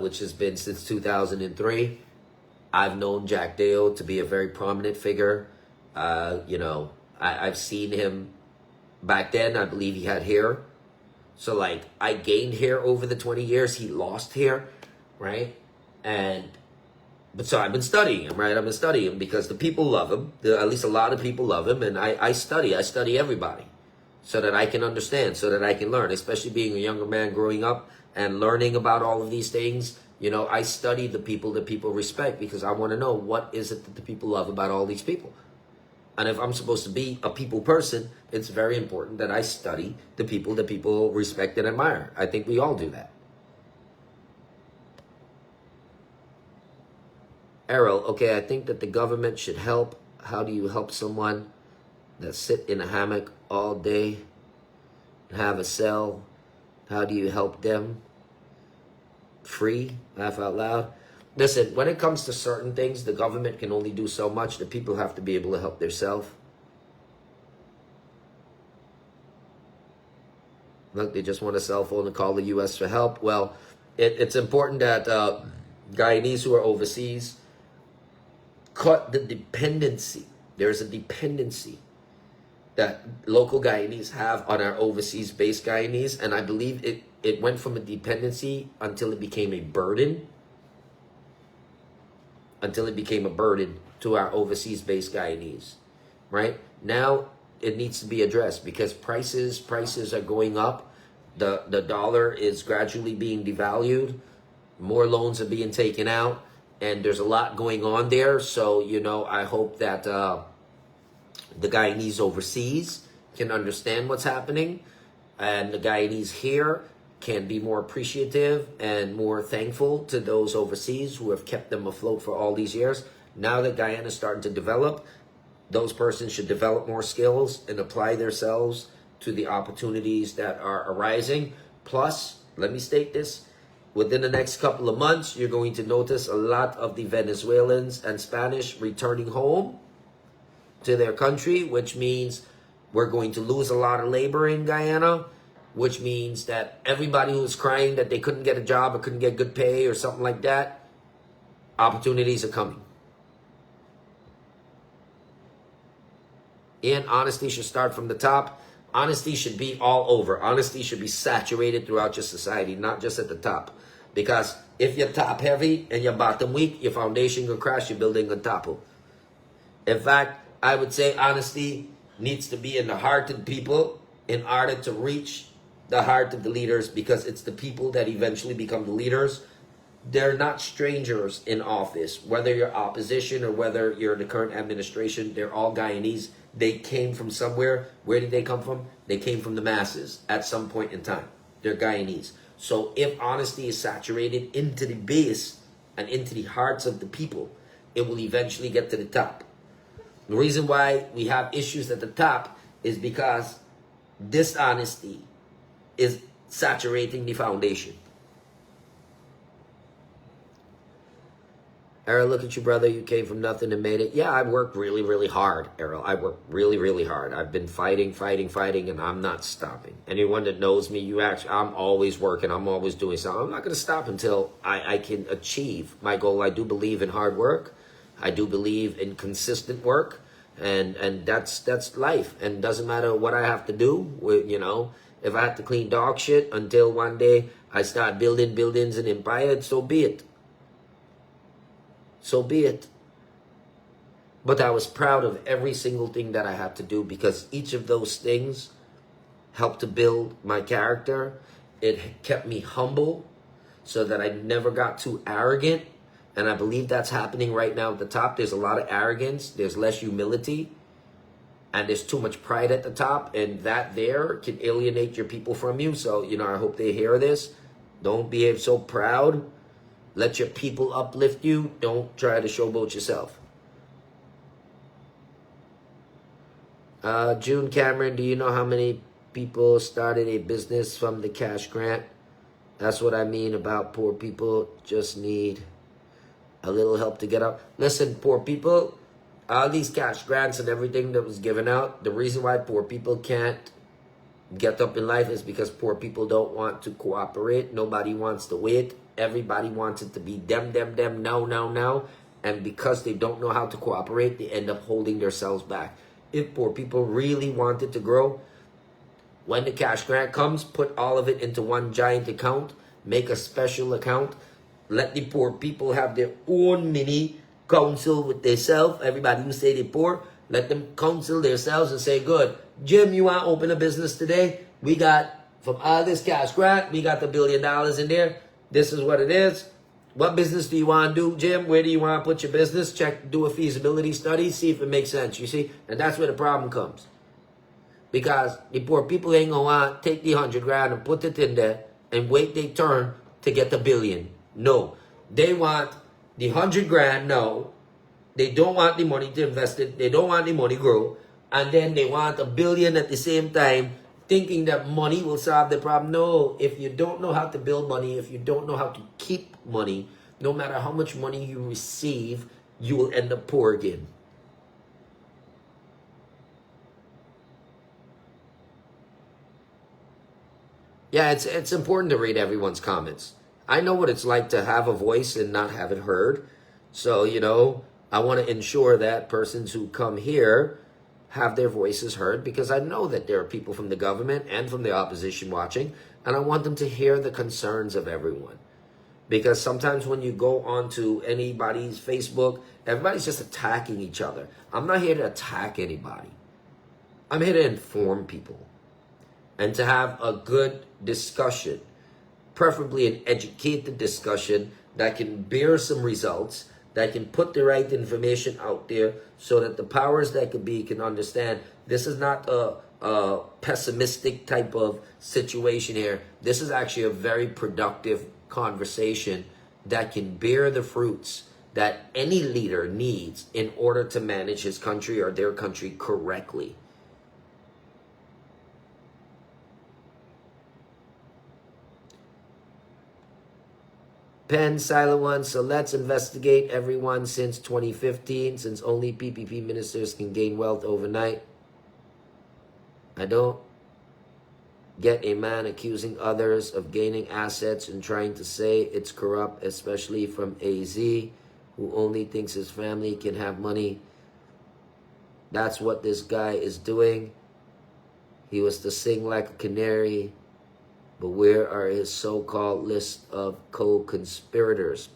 which has been since 2003, I've known Jack Dale to be a very prominent figure. You know, I've seen him back then. I believe he had hair. So, like, I gained hair over the 20 years. He lost hair, right? But so I've been studying him, right? I've been studying him because the people love him. At least a lot of people love him. And I study everybody so that I can understand, so that I can learn, especially being a younger man growing up and learning about all of these things. You know, I study the people that people respect because I want to know what is it that the people love about all these people. And if I'm supposed to be a people person, it's very important that I study the people that people respect and admire. I think we all do that. Errol, okay, I think that the government should help. How do you help someone that sit in a hammock all day and have a cell? How do you help them? Free? Laugh out loud. Listen, when it comes to certain things, the government can only do so much. The people have to be able to help themselves. Look, they just want a cell phone to call the U.S. for help. Well, it's important that Guyanese who are overseas cut the dependency. There's a dependency that local Guyanese have on our overseas-based Guyanese, and I believe it went from a dependency until it became a burden. Until it became a burden to our overseas-based Guyanese, right? Now it needs to be addressed because prices are going up. The dollar is gradually being devalued. More loans are being taken out, and there's a lot going on there. So, you know, I hope that the Guyanese overseas can understand what's happening, and the Guyanese here can be more appreciative and more thankful to those overseas who have kept them afloat for all these years. Now that Guyana is starting to develop, those persons should develop more skills and apply themselves to the opportunities that are arising. Plus, let me state this, within the next couple of months, you're going to notice a lot of the Venezuelans and Spanish returning home to their country, which means we're going to lose a lot of labor in Guyana, which means that everybody who's crying that they couldn't get a job or couldn't get good pay or something like that, opportunities are coming. And honesty should start from the top. Honesty should be all over. Honesty should be saturated throughout your society, not just at the top. Because if you're top heavy and you're bottom weak, your foundation will crash, your building will topple. In fact, I would say honesty needs to be in the heart of the people in order to reach the heart of the leaders, because it's the people that eventually become the leaders. They're not strangers in office. Whether you're opposition or whether you're the current administration, they're all Guyanese. They came from somewhere. Where did they come from? They came from the masses at some point in time. They're Guyanese. So if honesty is saturated into the base and into the hearts of the people, it will eventually get to the top. The reason why we have issues at the top is because dishonesty is saturating the foundation. Errol, look at you, brother. You came from nothing and made it. Yeah, I worked really, really hard, Errol. I worked really, really hard. I've been fighting, and I'm not stopping. Anyone that knows me, I'm always working. I'm always doing something. I'm not going to stop until I can achieve my goal. I do believe in hard work. I do believe in consistent work. And that's life. And it doesn't matter what I have to do. You know, if I have to clean dog shit until one day I start building buildings and empire, so be it. So be it. But I was proud of every single thing that I had to do, because each of those things helped to build my character. It kept me humble so that I never got too arrogant. And I believe that's happening right now at the top. There's a lot of arrogance. There's less humility. And there's too much pride at the top. And that there can alienate your people from you. So, you know, I hope they hear this. Don't be so proud. Let your people uplift you. Don't try to showboat yourself. June Cameron, do you know how many people started a business from the cash grant? That's what I mean about poor people just need a little help to get up. Listen, poor people, all these cash grants and everything that was given out, the reason why poor people can't get up in life is because poor people don't want to cooperate. Nobody wants to wait. Everybody wants it to be them, now. And because they don't know how to cooperate, they end up holding themselves back. If poor people really wanted to grow, when the cash grant comes, put all of it into one giant account, make a special account, let the poor people have their own mini council with themselves. Everybody who say they're poor, let them counsel themselves and say, good, Jim, you want to open a business today? We got, from all this cash grant, we got the $1 billion in there. This is what it is. What business do you want to do, Jim? Where do you want to put your business? Check, do a feasibility study, see if it makes sense, you see? And that's where the problem comes. Because the poor people ain't going to want to take the 100 grand and put it in there and wait their turn to get the $1 billion. No. They want the 100 grand, no. They don't want the money to invest it. They don't want the money grow. And then they want $1 billion at the same time, thinking that money will solve the problem. No, if you don't know how to build money, if you don't know how to keep money, no matter how much money you receive, you will end up poor again. Yeah, it's important to read everyone's comments. I know what it's like to have a voice and not have it heard. So, you know, I want to ensure that persons who come here have their voices heard, because I know that there are people from the government and from the opposition watching, and I want them to hear the concerns of everyone. Because sometimes when you go onto anybody's Facebook, everybody's just attacking each other. I'm not here to attack anybody. I'm here to inform people and to have a good discussion, preferably an educated discussion that can bear some results, that can put the right information out there so that the powers that could be can understand this is not a pessimistic type of situation here. This is actually a very productive conversation that can bear the fruits that any leader needs in order to manage his country or their country correctly. Pen, silent one. So let's investigate everyone since 2015, since only PPP ministers can gain wealth overnight. I don't get a man accusing others of gaining assets and trying to say it's corrupt, especially from AZ, who only thinks his family can have money. That's what this guy is doing. He was to sing like a canary. but where are his so-called list of co-conspirators?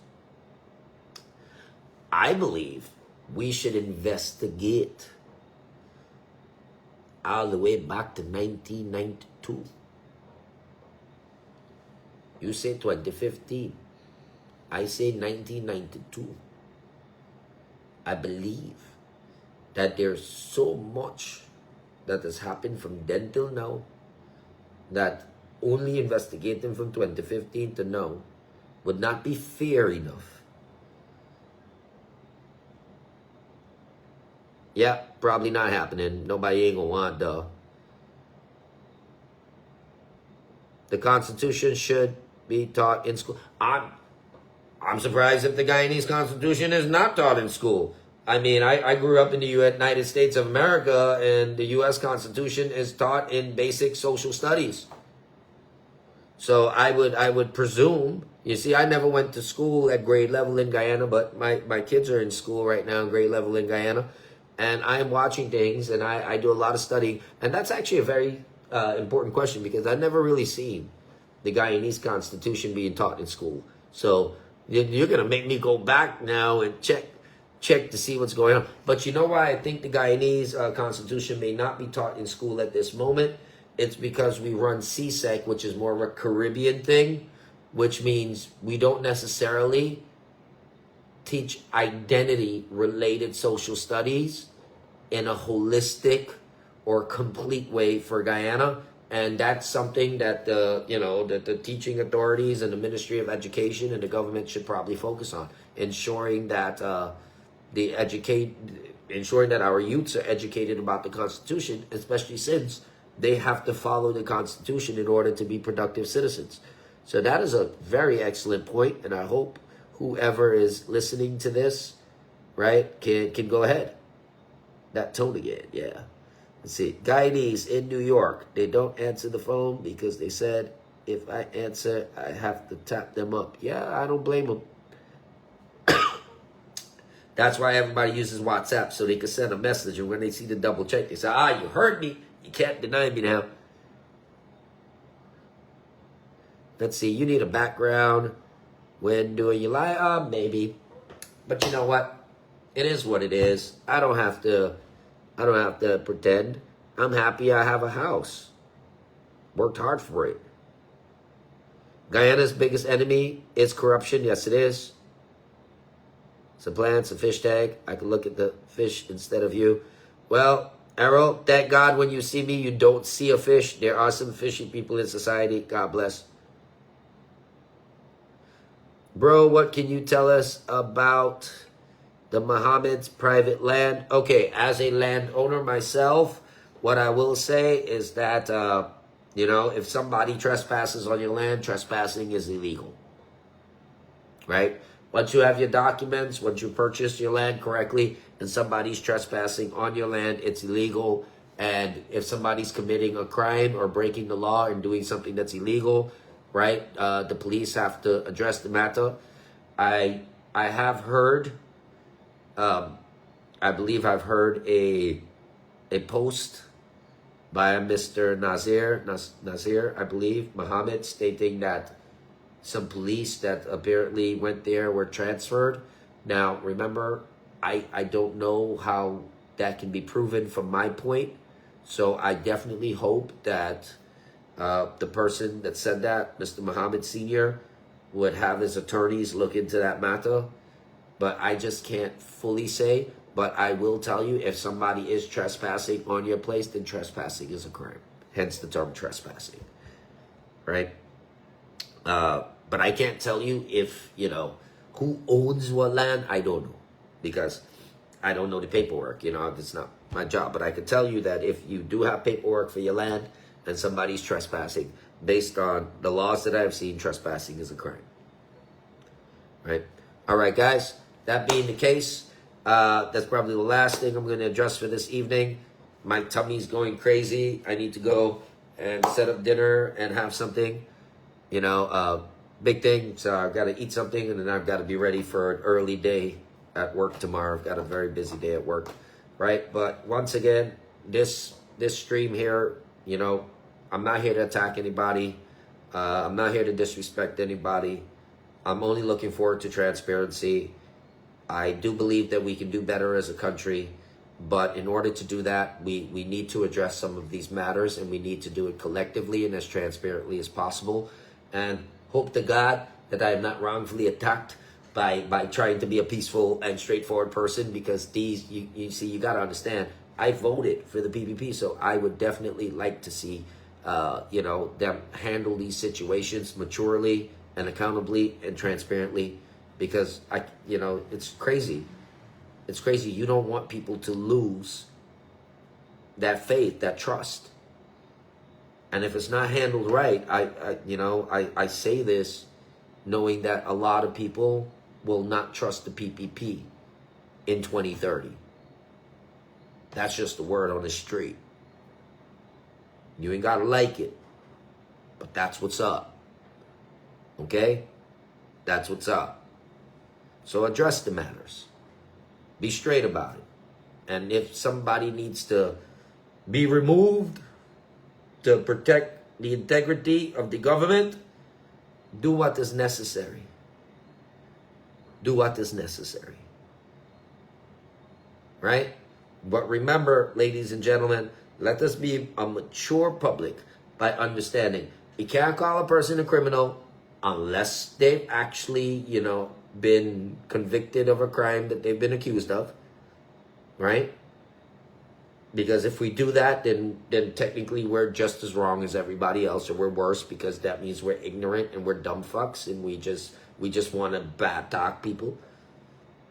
I believe we should investigate all the way back to 1992. You say 2015. I say 1992. I believe that there's so much that has happened from then till now that only investigating from 2015 to now would not be fair enough. Yeah, probably not happening. Nobody ain't gonna want the Constitution should be taught in school. I'm surprised if the Guyanese Constitution is not taught in school. I mean, I grew up in the United States of America, and the U.S. Constitution is taught in basic social studies. So I would presume, you see, I never went to school at grade level in Guyana, but my kids are in school right now, grade level in Guyana, and I'm watching things, and I do a lot of studying, and that's actually a very important question, because I've never really seen the Guyanese Constitution being taught in school. So you're going to make me go back now and check to see what's going on. But you know why I think the Guyanese Constitution may not be taught in school at this moment? It's because we run CSEC, which is more of a Caribbean thing, which means we don't necessarily teach identity-related social studies in a holistic or complete way for Guyana. And that's something that the teaching authorities and the Ministry of Education and the government should probably focus on, ensuring that ensuring that our youths are educated about the Constitution, especially since they have to follow the Constitution in order to be productive citizens. So that is a very excellent point, and I hope whoever is listening to this, right, can go ahead. That tone again, yeah. Let's see. Guyanese in New York, they don't answer the phone because they said if I answer, I have to tap them up. Yeah, I don't blame them. That's why everybody uses WhatsApp, so they can send a message, and when they see the double check, they say, you heard me. You can't deny me now. Let's see. You need a background when doing your live? Maybe. But you know what? It is what it is. I don't have to pretend. I'm happy I have a house. Worked hard for it. Guyana's biggest enemy is corruption. Yes, it is. Some plants, a fish tag. I can look at the fish instead of you. Well, Errol, thank God when you see me, you don't see a fish. There are some fishy people in society. God bless. Bro, what can you tell us about the Mohammed's private land? Okay, as a landowner myself, what I will say is that, if somebody trespasses on your land, trespassing is illegal. Right? Once you have your documents, once you purchase your land correctly, and somebody's trespassing on your land, it's illegal. And if somebody's committing a crime or breaking the law and doing something that's illegal, right, the police have to address the matter. I have heard, I believe I've heard a post by Mr. Nazir, I believe, Muhammad, stating that some police that apparently went there were transferred. Now, remember, I don't know how that can be proven from my point. So I definitely hope that the person that said that, Mr. Muhammad Sr., would have his attorneys look into that matter. But I just can't fully say. But I will tell you, if somebody is trespassing on your place, then trespassing is a crime. Hence the term trespassing. Right? But I can't tell you if, who owns what land. I don't know. Because I don't know the paperwork. It's not my job. But I can tell you that if you do have paperwork for your land and somebody's trespassing, based on the laws that I've seen, trespassing is a crime. Right? All right, guys. That being the case, that's probably the last thing I'm going to address for this evening. My tummy's going crazy. I need to go and set up dinner and have something. Big thing. So I've got to eat something, and then I've got to be ready for an early day at work tomorrow. I've got a very busy day at work, right? But once again, this stream here, I'm not here to attack anybody. I'm not here to disrespect anybody. I'm only looking forward to transparency. I do believe that we can do better as a country, but in order to do that, we need to address some of these matters, and we need to do it collectively and as transparently as possible. And hope to God that I am not wrongfully attacked by trying to be a peaceful and straightforward person, because these, you see, you got to understand, I voted for the PPP, so I would definitely like to see, them handle these situations maturely and accountably and transparently, because it's crazy. It's crazy. You don't want people to lose that faith, that trust. And if it's not handled right, I say this knowing that a lot of people will not trust the PPP in 2030. That's just the word on the street. You ain't got to like it, but that's what's up. Okay? That's what's up. So address the matters. Be straight about it. And if somebody needs to be removed to protect the integrity of the government, do what is necessary. Do what is necessary. Right? But remember, ladies and gentlemen, let us be a mature public by understanding you can't call a person a criminal unless they've actually, been convicted of a crime that they've been accused of. Right? Because if we do that, then technically we're just as wrong as everybody else, or we're worse, because that means we're ignorant and we're dumb fucks, and we just want to bad talk people.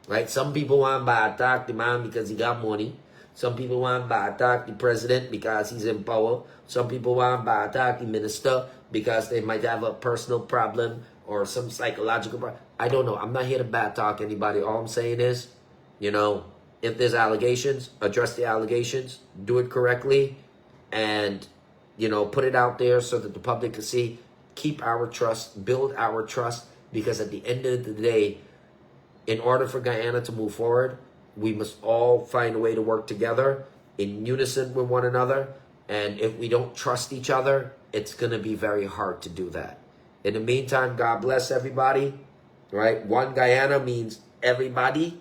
Right? Some people want bad talk the man because he got money. Some people want bad talk the president because he's in power. Some people want bad talk the minister because they might have a personal problem or some psychological problem. I don't know. I'm not here to bad talk anybody. All I'm saying is, if there's allegations, address the allegations, do it correctly, and, put it out there so that the public can see. Keep our trust, build our trust, because at the end of the day, in order for Guyana to move forward, we must all find a way to work together in unison with one another. And if we don't trust each other, it's going to be very hard to do that. In the meantime, God bless everybody, right? One Guyana means everybody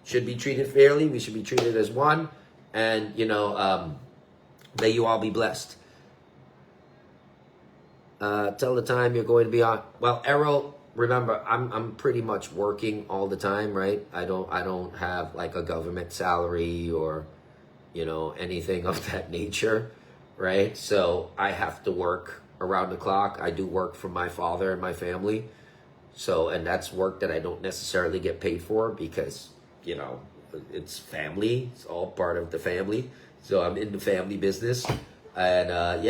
should be treated fairly. We should be treated as one. And, may you all be blessed. Tell the time you're going to be on. Well, Errol, remember, I'm pretty much working all the time, right? I don't have like a government salary or, anything of that nature, right? So I have to work around the clock. I do work for my father and my family. So, and that's work that I don't necessarily get paid for because, it's family. It's all part of the family. So I'm in the family business. And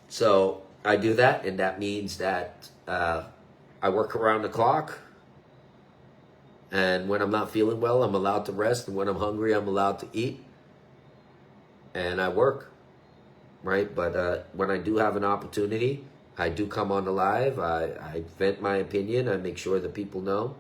so I do that. And that means that I work around the clock. And when I'm not feeling well, I'm allowed to rest. And when I'm hungry, I'm allowed to eat. And I work, right? But when I do have an opportunity, I do come on the live. I vent my opinion. I make sure that people know.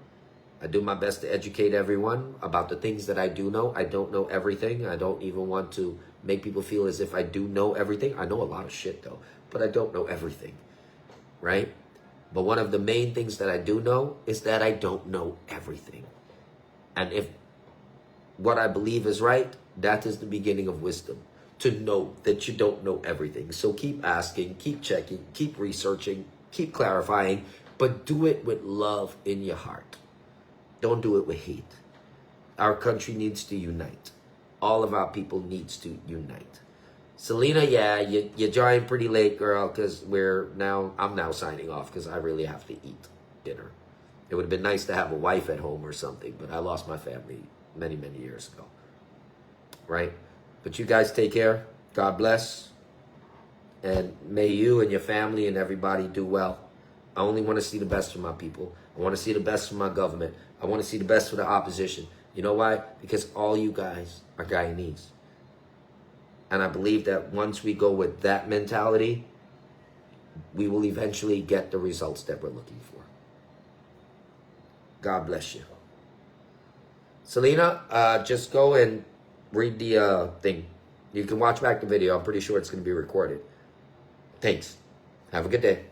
I do my best to educate everyone about the things that I do know. I don't know everything. I don't even want to make people feel as if I do know everything. I know a lot of shit though, but I don't know everything, right? But one of the main things that I do know is that I don't know everything. And if what I believe is right, that is the beginning of wisdom, to know that you don't know everything. So keep asking, keep checking, keep researching, keep clarifying, but do it with love in your heart. Don't do it with hate. Our country needs to unite. All of our people needs to unite. Selena, yeah, you joined pretty late, girl, because I'm now signing off because I really have to eat dinner. It would have been nice to have a wife at home or something, but I lost my family many, many years ago. Right? But you guys take care. God bless. And may you and your family and everybody do well. I only want to see the best for my people. I want to see the best for my government. I want to see the best for the opposition. You know why? Because all you guys are Guyanese. And I believe that once we go with that mentality, we will eventually get the results that we're looking for. God bless you. Selena, just go and read the thing. You can watch back the video. I'm pretty sure it's going to be recorded. Thanks. Have a good day.